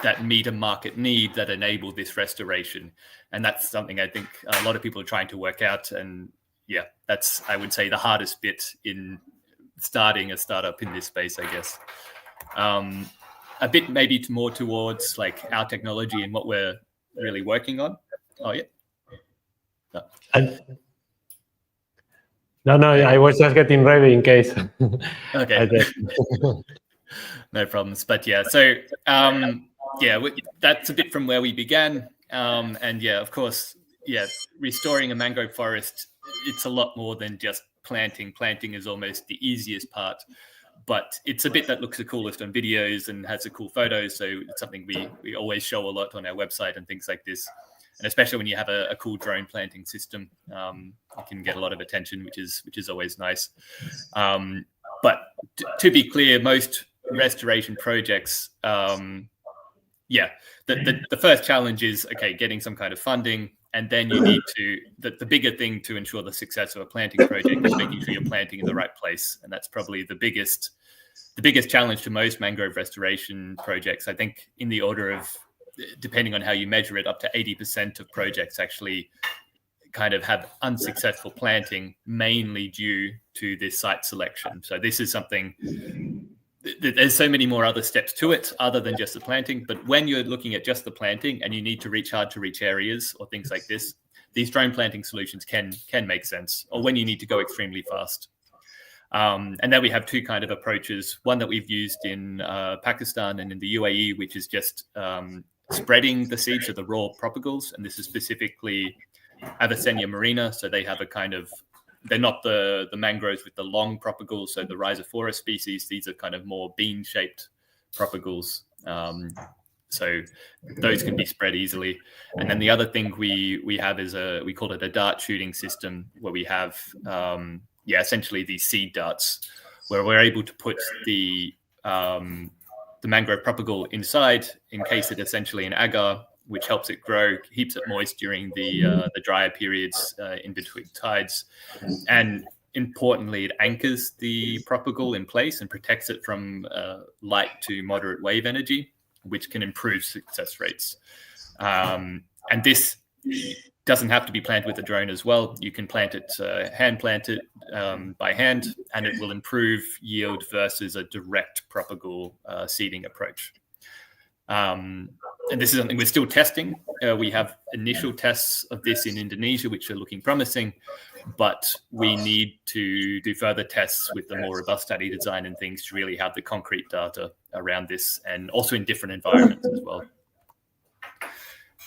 that meet a market need that enable this restoration. And that's something I think a lot of people are trying to work out. And that's, I would say, the hardest bit in starting a startup in this space, I guess. A bit maybe more towards our technology and what we're really working on. Oh, yeah. No, I was just getting ready in case. Okay. No problems. But so that's a bit from where we began. And yeah, of course, yeah, restoring a mangrove forest, it's a lot more than just planting. Planting is almost the easiest part, but it's a bit that looks the coolest on videos and has the cool photos. So it's something we always show a lot on our website and things like this. And especially when you have a cool drone planting system, you can get a lot of attention, which is always nice. But to be clear, most restoration projects, the first challenge is, okay, getting some kind of funding. And then you need to, the bigger thing to ensure the success of a planting project is making sure you're planting in the right place. And that's probably the biggest challenge to most mangrove restoration projects. I think in the order of, depending on how you measure it, up to 80% of projects actually kind of have unsuccessful planting, mainly due to this site selection. So this is something, there's so many more other steps to it other than just the planting. But when you're looking at just the planting and you need to reach hard to reach areas or things like this, these drone planting solutions can make sense, or when you need to go extremely fast. And then we have two kind of approaches, one that we've used in Pakistan and in the UAE, which is just spreading the seeds of the raw propagals. And this is specifically Avicennia marina. So they have a kind of, they're not the mangroves with the long propagals, so the Rhizophora species. These are kind of more bean-shaped propagals. So those can be spread easily. And then the other thing we have is we call it a dart shooting system, where we have essentially these seed darts, where we're able to put the mangrove propagal inside, encase it essentially in agar, which helps it grow, keeps it moist during the drier periods in between tides. And importantly, it anchors the propagal in place and protects it from light to moderate wave energy, which can improve success rates. And this doesn't have to be planted with a drone as well. You can plant it, hand plant it by hand, and it will improve yield versus a direct propagal seeding approach. And this is something we're still testing. We have initial tests of this in Indonesia, which are looking promising, but we need to do further tests with the more robust study design and things to really have the concrete data around this, and also in different environments as well.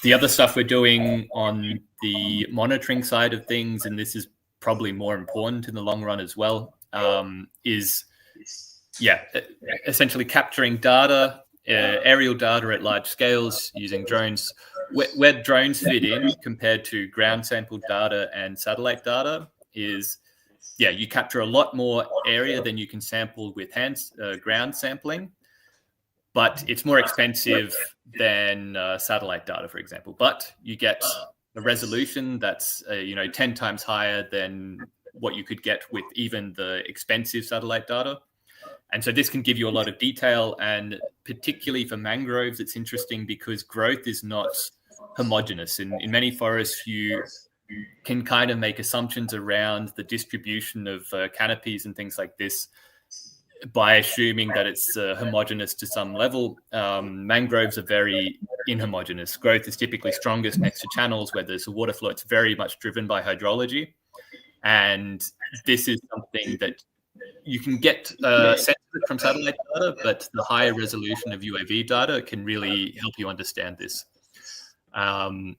The other stuff we're doing on the monitoring side of things, and this is probably more important in the long run as well, is essentially capturing data, aerial data at large scales using drones. Where drones fit in compared to ground sample data and satellite data is, you capture a lot more area than you can sample with ground sampling, but it's more expensive than satellite data, for example. But you get a resolution that's 10 times higher than what you could get with even the expensive satellite data. And so this can give you a lot of detail, and particularly for mangroves, it's interesting because growth is not homogeneous. In many forests, you can kind of make assumptions around the distribution of canopies and things like this by assuming that it's homogeneous to some level. Mangroves are very inhomogeneous. Growth is typically strongest next to channels where there's a water flow. It's very much driven by hydrology. And this is something that you can get sense of it from satellite data, but the higher resolution of UAV data can really help you understand this. So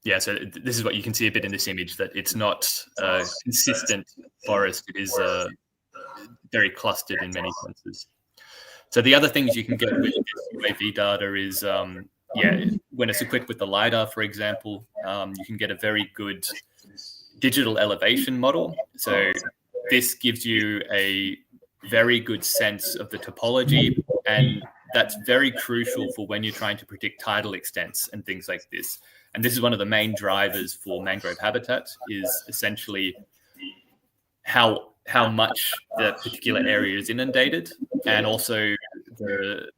this is what you can see a bit in this image, that it's not a consistent forest. It is very clustered in many senses. So the other things you can get with UAV data is, when it's equipped with the LiDAR, for example, you can get a very good digital elevation model. So this gives you a very good sense of the topology, and that's very crucial for when you're trying to predict tidal extents and things like this. And this is one of the main drivers for mangrove habitat, is essentially how much the particular area is inundated, and also the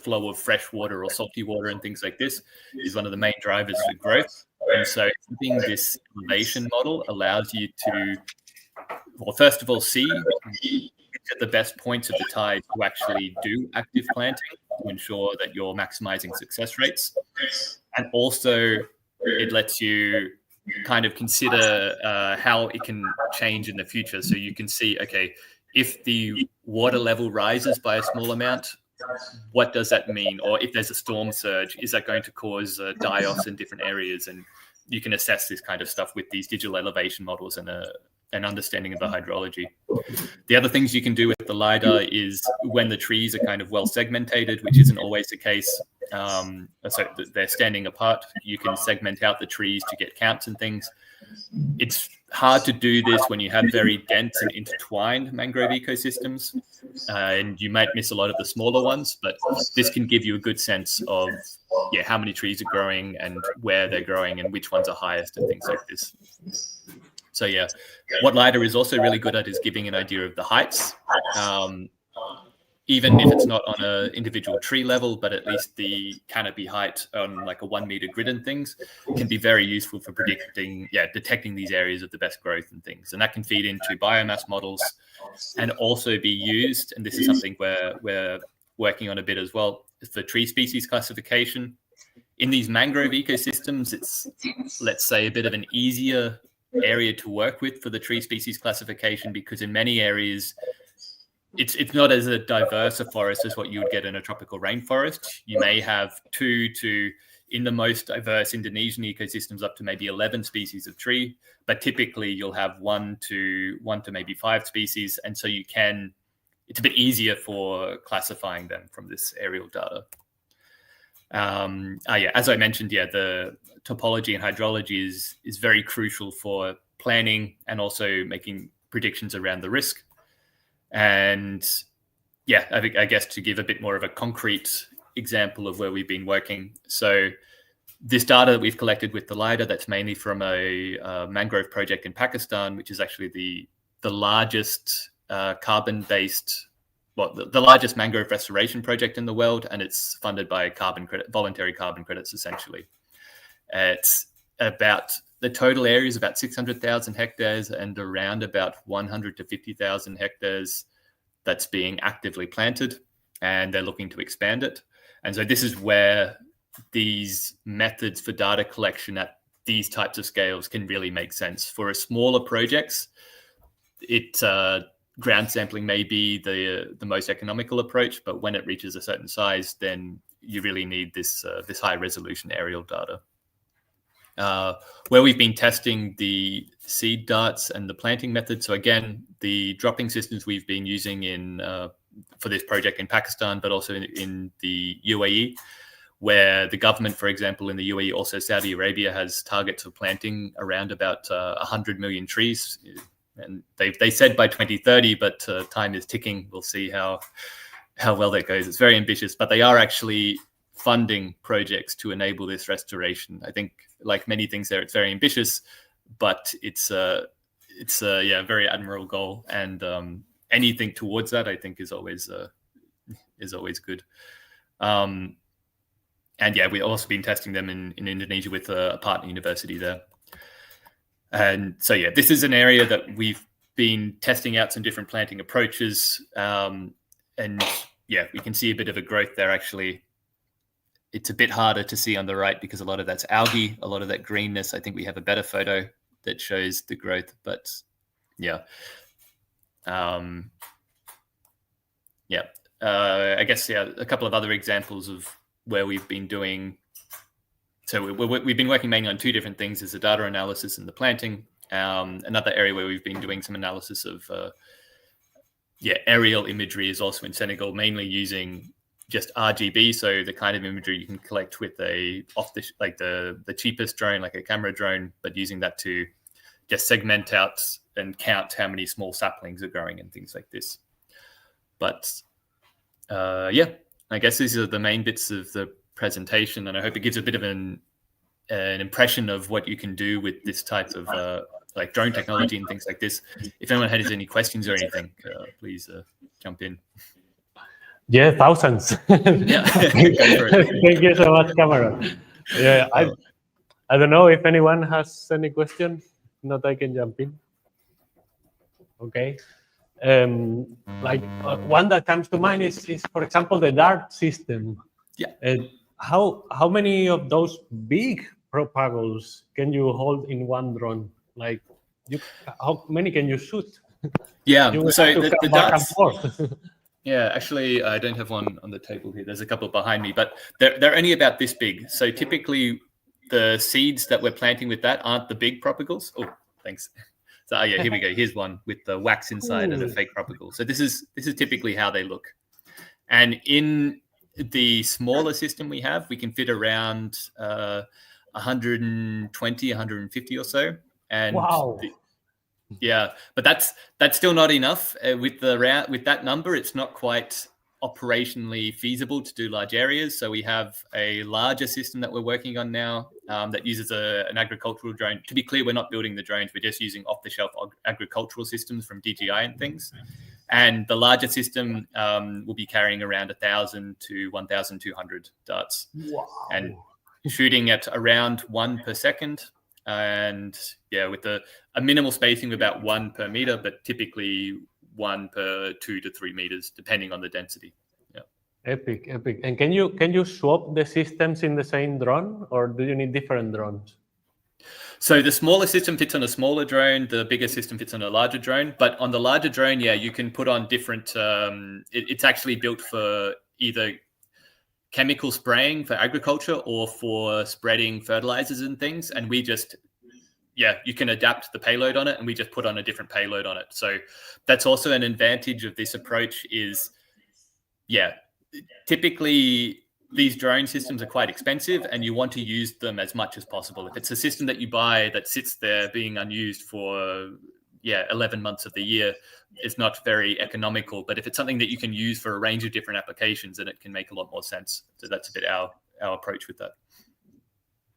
flow of fresh water or salty water and things like this is one of the main drivers for growth. And so having this elevation model allows you to, well, first of all, see at the best points of the tide to actually do active planting to ensure that you're maximizing success rates. And also it lets you kind of consider how it can change in the future. So you can see, okay, if the water level rises by a small amount, what does that mean? Or if there's a storm surge, is that going to cause die-offs in different areas? And you can assess this kind of stuff with these digital elevation models and an understanding of the hydrology. The other things you can do with the LiDAR is when the trees are kind of well segmented, which isn't always the case, so they're standing apart, you can segment out the trees to get counts and things. It's hard to do this when you have very dense and intertwined mangrove ecosystems, and you might miss a lot of the smaller ones, but this can give you a good sense of how many trees are growing and where they're growing and which ones are highest and things like this. So what LiDAR is also really good at is giving an idea of the heights, even if it's not on an individual tree level, but at least the canopy height on like a 1 meter grid and things can be very useful for predicting, detecting these areas of the best growth and things. And that can feed into biomass models and also be used, and this is something we're working on a bit as well, for tree species classification. In these mangrove ecosystems, it's, let's say, a bit of an easier area to work with for the tree species classification, because in many areas, it's not as a diverse a forest as what you would get in a tropical rainforest. You may have 2 to, in the most diverse Indonesian ecosystems, up to maybe 11 species of tree, but typically you'll have 1 to maybe 5 species. And so it's a bit easier for classifying them from this aerial data. As I mentioned, the topology and hydrology is very crucial for planning and also making predictions around the risk. And I guess to give a bit more of a concrete example of where we've been working. So this data that we've collected with the LiDAR, that's mainly from a mangrove project in Pakistan, which is actually the largest carbon-based, the largest mangrove restoration project in the world, and it's funded by voluntary carbon credits, essentially. It's about, the total area is about 600,000 hectares and around about 100 to 50,000 hectares that's being actively planted, and they're looking to expand it. And so this is where these methods for data collection at these types of scales can really make sense. For smaller projects, ground sampling may be the most economical approach, but when it reaches a certain size, then you really need this high resolution aerial data. Where we've been testing the seed darts and the planting method. So again, the dropping systems we've been using for this project in Pakistan, but also in the UAE, where the government, for example, in the UAE, also Saudi Arabia, has targets of planting around about 100 million trees. And they said by 2030, but time is ticking. We'll see how well that goes. It's very ambitious, but they are actually funding projects to enable this restoration. I think, like many things there, it's very ambitious, but it's a very admirable goal, and anything towards that, I think, is always good. And we've also been testing them in Indonesia with a partner university there. And so this is an area that we've been testing out some different planting approaches, and we can see a bit of a growth there. Actually, it's a bit harder to see on the right because a lot of that's algae, a lot of that greenness. I think we have a better photo that shows the growth, but I guess a couple of other examples of where we've been doing. So we've been working mainly on 2 different things: is the data analysis and the planting. Another area where we've been doing some analysis of aerial imagery is also in Senegal, mainly using just RGB, so the kind of imagery you can collect with the cheapest drone, like a camera drone, but using that to just segment out and count how many small saplings are growing and things like this. But I guess these are the main bits of the presentation, and I hope it gives a bit of an impression of what you can do with this type of like drone technology and things like this. If anyone has any questions or anything, please jump in. Yeah, thousands. Thank you so much, Cameron. I don't know if anyone has any question. If not, I can jump in. Okay. One that comes to mind is, for example, the Dart system. How many of those big propagules can you hold in one drone? How many can you shoot? So the darts. Yeah, actually, I don't have one on the table here. There's a couple behind me, but they're only about this big. So typically, the seeds that we're planting with that aren't the big propagals. Oh, thanks. So yeah, here we go. Here's one with the wax inside and a fake propagal. So this is typically how they look. And in the smaller system we have, we can fit around 120, 150 or so. And wow. Yeah, but that's still not enough. With that number, it's not quite operationally feasible to do large areas. So we have a larger system that we're working on now that uses an agricultural drone. To be clear, we're not building the drones. We're just using off-the-shelf agricultural systems from DJI and things. And the larger system will be carrying around 1,000 to 1,200 darts. Wow. And shooting at around 1 per second. And yeah, with a minimal spacing of about 1 per meter, but typically 1 per 2 to 3 meters, depending on the density. Yeah. Epic. And can you swap the systems in the same drone, or do you need different drones? So the smaller system fits on a smaller drone, the bigger system fits on a larger drone. But on the larger drone, yeah, you can put on different. It's actually built for either chemical spraying for agriculture or for spreading fertilizers and things. And we just, you can adapt the payload on it, and we just put on a different payload on it. So that's also an advantage of this approach is, typically these drone systems are quite expensive and you want to use them as much as possible. If it's a system that you buy that sits there being unused for 11 months of the year, it's not very economical. But if it's something that you can use for a range of different applications, then it can make a lot more sense. So that's a bit our approach with that.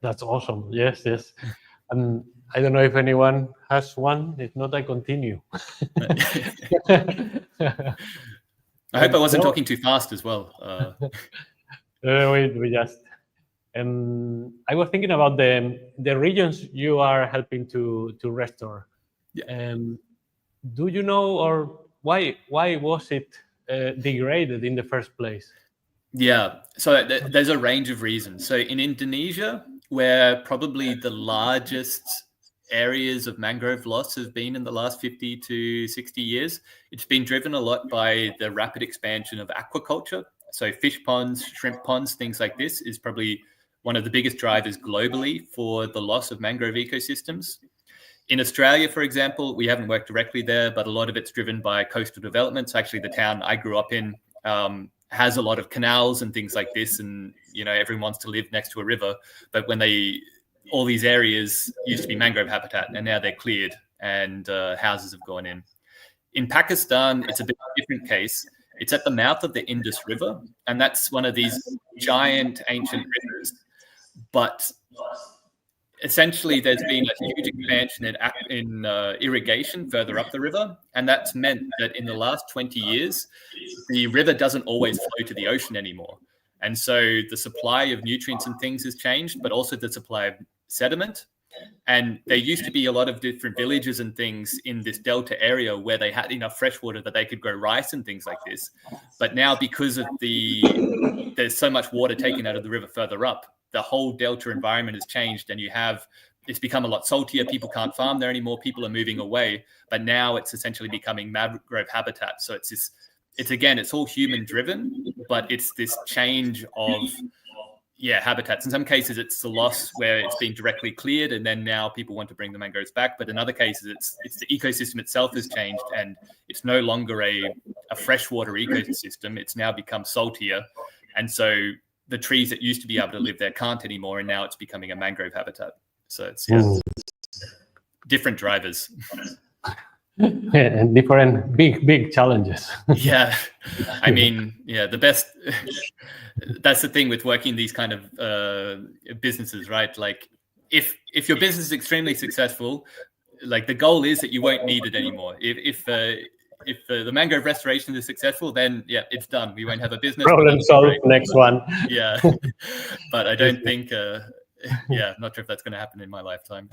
That's awesome. Yes. And I don't know if anyone has one. If not, I continue. I hope I wasn't talking too fast as well. We just. I was thinking about the regions you are helping to restore. Yeah. Do you know, or why was it degraded in the first place? Yeah, so there's a range of reasons. So in Indonesia, where probably the largest areas of mangrove loss have been in the last 50 to 60 years, it's been driven a lot by the rapid expansion of aquaculture. So fish ponds, shrimp ponds, things like this is probably one of the biggest drivers globally for the loss of mangrove ecosystems. In Australia, for example, we haven't worked directly there, but a lot of it's driven by coastal development. So actually the town I grew up in has a lot of canals and things like this. And, everyone wants to live next to a river. But when all these areas used to be mangrove habitat and now they're cleared and houses have gone in. In Pakistan, it's a bit different case. It's at the mouth of the Indus River. And that's one of these giant ancient rivers. But essentially, there's been a huge expansion in irrigation further up the river. And that's meant that in the last 20 years, the river doesn't always flow to the ocean anymore. And so the supply of nutrients and things has changed, but also the supply of sediment. And there used to be a lot of different villages and things in this delta area where they had enough fresh water that they could grow rice and things like this. But now, because of there's so much water taken out of the river further up, the whole delta environment has changed, and it's become a lot saltier. People can't farm there anymore. People are moving away, but now it's essentially becoming mangrove habitat. So it's all human driven, but it's this change of habitats. In some cases, it's the loss where it's been directly cleared, and then now people want to bring the mangroves back. But in other cases, it's the ecosystem itself has changed, and it's no longer a freshwater ecosystem. It's now become saltier, and so the trees that used to be able to live there can't anymore, and now it's becoming a mangrove habitat. So it's different drivers. And different big challenges. Yeah, I mean, the best. That's the thing with working these kind of businesses, right? Like, if your business is extremely successful, like the goal is that you won't need it anymore. If the mangrove restoration is successful, then it's done. We won't have a business. Problem solved. Next one. Yeah, but I don't think. I'm not sure if that's going to happen in my lifetime.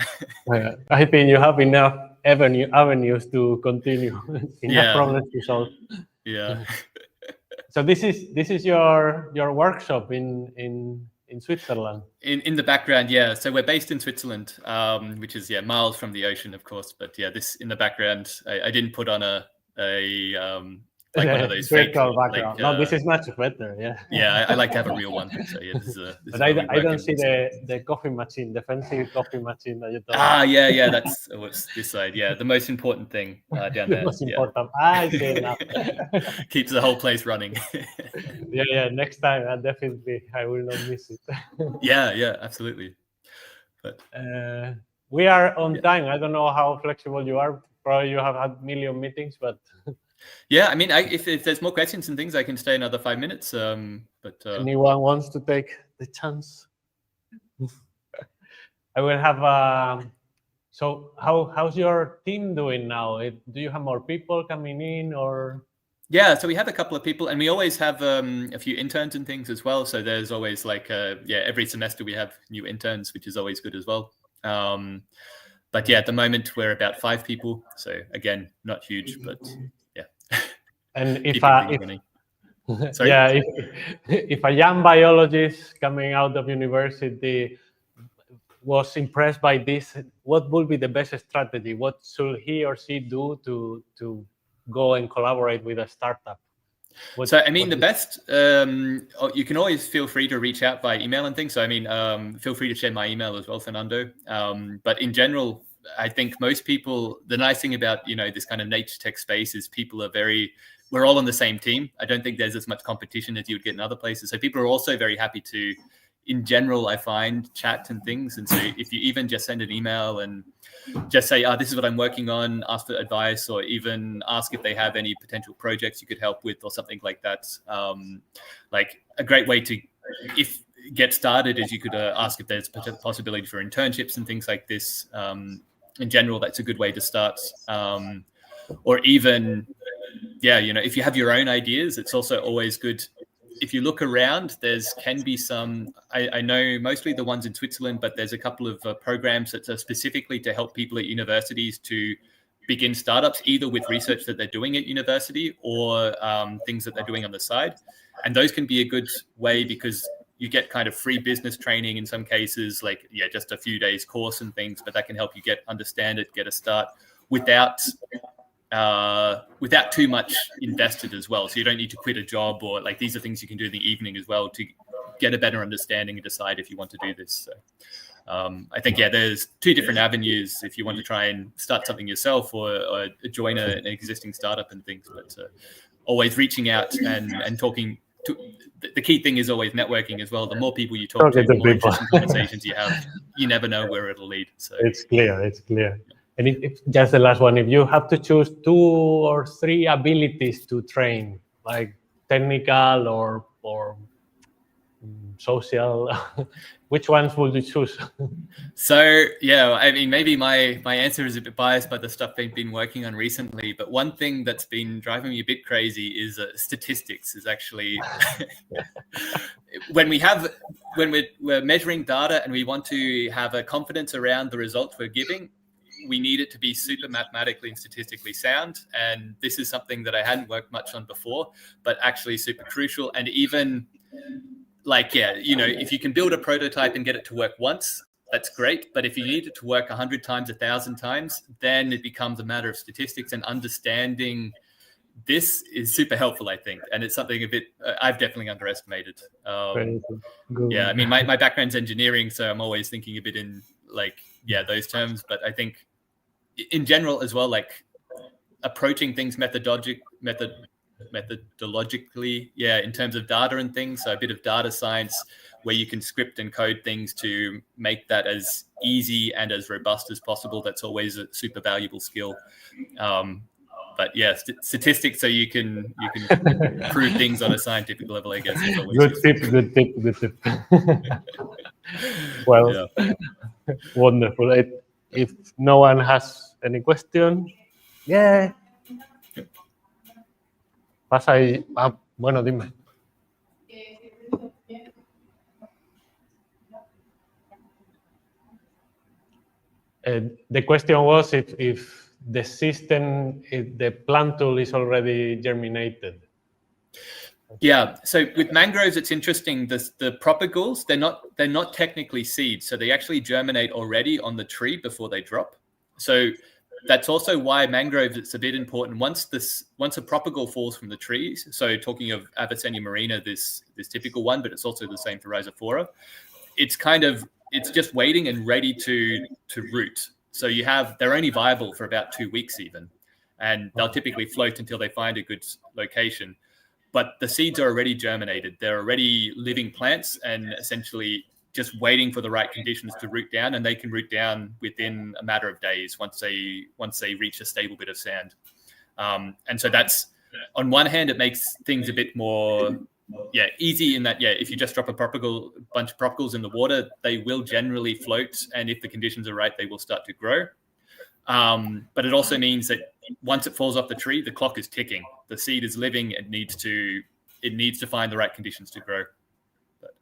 I think you have enough avenues to continue. Enough problems to solve. Yeah. So this is your workshop in Switzerland. In the background, yeah. So we're based in Switzerland, which is miles from the ocean, of course. But this in the background, I didn't put on a like one of those fake. Virtual background. No, this is much better. Yeah. Yeah, I like to have a real one. So yeah, this is but I don't see the coffee machine, the fancy coffee machine that you told me. Yeah, that's what's this side. Yeah, the most important thing down The there. most important. I see it now. Keeps the whole place running. yeah. Next time, definitely, I will not miss it. yeah, absolutely. But we are on time. I don't know how flexible you are. Probably you have had a million meetings, but yeah, I mean, if there's more questions and things, I can stay another 5 minutes. But anyone wants to take the chance? I will have. So how's your team doing now? Do you have more people coming in or? Yeah, so we have a couple of people, and we always have a few interns and things as well. So there's always like every semester we have new interns, which is always good as well. But yeah, at the moment we're about 5 people. So again, not huge, but yeah. And if a young biologist coming out of university was impressed by this, what would be the best strategy? What should he or she do to go and collaborate with a startup? The best, you can always feel free to reach out by email and things. So I mean, feel free to share my email as well, Fernando. But in general, I think most people, the nice thing about, this kind of nature tech space is people are we're all on the same team. I don't think there's as much competition as you would get in other places. So people are also very happy to, in general, I find, chat and things. And so if you even just send an email and just say, this is what I'm working on, ask for advice, or even ask if they have any potential projects you could help with or something like that. Like a great way to get started is you could ask if there's a possibility for internships and things like this. In general, that's a good way to start. Or even, if you have your own ideas, it's also always good. If you look around, can be some, I know mostly the ones in Switzerland, but there's a couple of programs that are specifically to help people at universities to begin startups, either with research that they're doing at university or things that they're doing on the side. And those can be a good way because you get kind of free business training in some cases, like, just a few days course and things, but that can help you understand it, get a start without too much invested as well. So you don't need to quit a job, or like these are things you can do in the evening as well to get a better understanding and decide if you want to do this. So I think, there's 2 different avenues if you want to try and start something yourself or join an existing startup and things, but always reaching out and talking to, the key thing is always networking as well. The more people you talk to, the more interesting conversations you have. You never know where it'll lead. So it's clear. And if just the last one, if you have to choose 2 or 3 abilities to train, like technical or social, which ones would you choose? So, I mean, maybe my answer is a bit biased by the stuff I've been working on recently, but one thing that's been driving me a bit crazy is statistics is actually, when we're measuring data and we want to have a confidence around the results we're giving, we need it to be super mathematically and statistically sound. And this is something that I hadn't worked much on before, but actually super crucial. And even like, if you can build a prototype and get it to work once, that's great. But if you need it to work 100 times, 1,000 times, then it becomes a matter of statistics, and understanding this is super helpful, I think. And it's something I've definitely underestimated. I mean, my background's engineering, so I'm always thinking a bit in those terms. But I think in general as well, like approaching things methodologically, in terms of data and things. So a bit of data science where you can script and code things to make that as easy and as robust as possible. That's always a super valuable skill. But statistics, so you can prove things on a scientific level, I guess. Is always good tip. Well, wonderful. If no one has any question, pasa ahí. Bueno, dime. The question was if the system, the plant tool is already germinated. Yeah. So with mangroves, it's interesting. The propagules, they're not technically seeds, so they actually germinate already on the tree before they drop. So that's also why mangroves, it's a bit important. Once a propagal falls from the trees, so talking of Avicennia marina, this typical one, but it's also the same for Rhizophora, it's just waiting and ready to root. So they're only viable for about 2 weeks even, and they'll typically float until they find a good location. But the seeds are already germinated. They're already living plants and essentially just waiting for the right conditions to root down, and they can root down within a matter of days once they reach a stable bit of sand. And so that's, on one hand, it makes things a bit more easy in that, if you just drop a bunch of propagals in the water, they will generally float, and if the conditions are right, they will start to grow. But it also means that once it falls off the tree, the clock is ticking. The seed is living. It needs to find the right conditions to grow. But,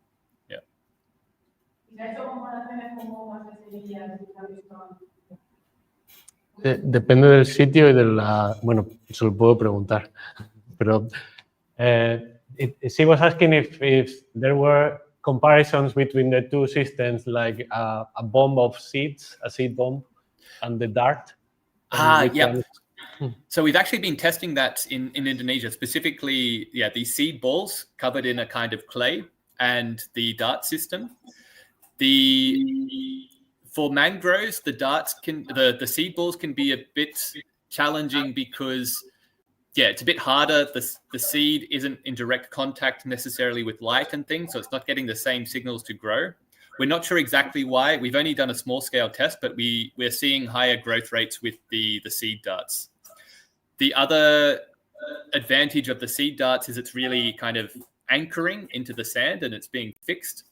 Depende del sitio y de la... Bueno, se lo puedo preguntar. Pero she was asking if there were comparisons between the two systems, like a bomb of seeds, a seed bomb, and the dart. Yeah. So we've actually been testing that in Indonesia, specifically, these seed balls covered in a kind of clay and the dart system. For mangroves, the seed balls can be a bit challenging because, it's a bit harder. The seed isn't in direct contact necessarily with light and things, so it's not getting the same signals to grow. We're not sure exactly why. We've only done a small scale test, but we're seeing higher growth rates with the seed darts. The other advantage of the seed darts is it's really kind of anchoring into the sand and it's being fixed.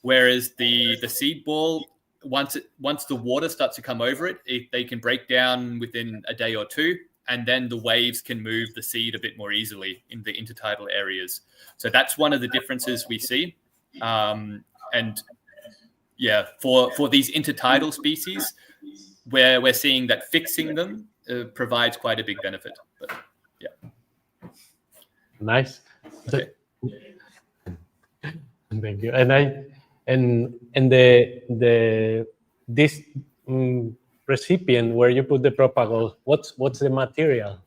Whereas the seed ball, once the water starts to come over it, they can break down within a day or two, and then the waves can move the seed a bit more easily in the intertidal areas. So that's one of the differences we see. For these intertidal species, where we're seeing that fixing them provides quite a big benefit. But, Nice. Okay. Thank you. And this recipient where you put the propagal, what's the material?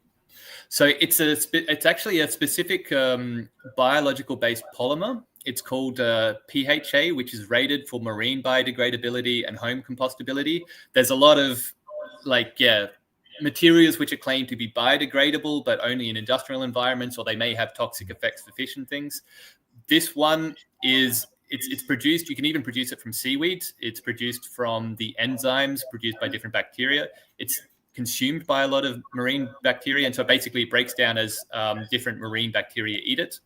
So it's actually a specific biological-based polymer. It's called PHA, which is rated for marine biodegradability and home compostability. There's a lot of materials which are claimed to be biodegradable, but only in industrial environments, or they may have toxic effects for fish and things. This one it's produced, you can even produce it from seaweed. It's produced from the enzymes produced by different bacteria. It's consumed by a lot of marine bacteria, and so basically it breaks down as different marine bacteria eat it.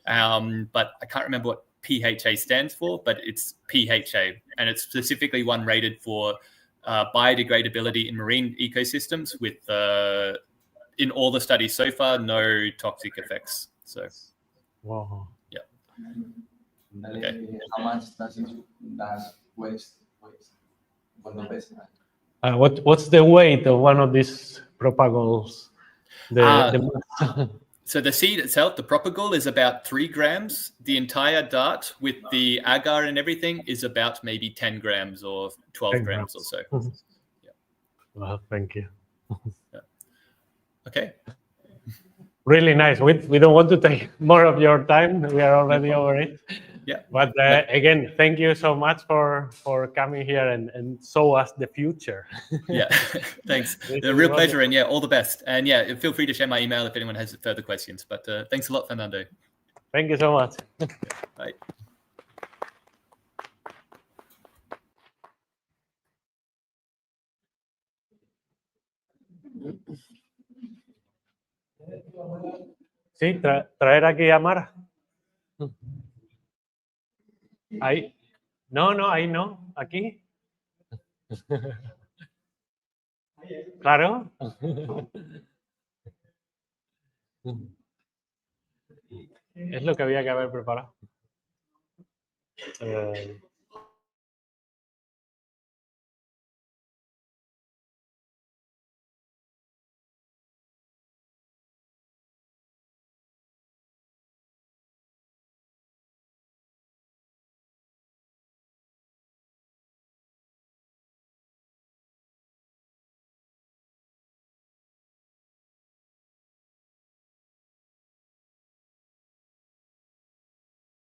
But I can't remember what PHA stands for, but it's PHA, and it's specifically one rated for biodegradability in marine ecosystems with, in all the studies so far, no toxic effects. So, wow. Yeah. Okay. How much does waste? What's the weight of one of these propagals? So the seed itself, the propagal, is about 3 grams. The entire dart with the agar and everything is about maybe 10 grams or 12 grams or so. Yeah. Well, thank you. Yeah. Okay. Really nice. We don't want to take more of your time. We are already over it. Yeah. But again, thank you so much for coming here and show us the future. Yeah, thanks. A real pleasure, and all the best. And feel free to share my email if anyone has further questions. But thanks a lot, Fernando. Thank you so much. Bye. Sí, traer aquí a Mara. Ahí. No, ahí no. Aquí. Claro. Es lo que había que haber preparado.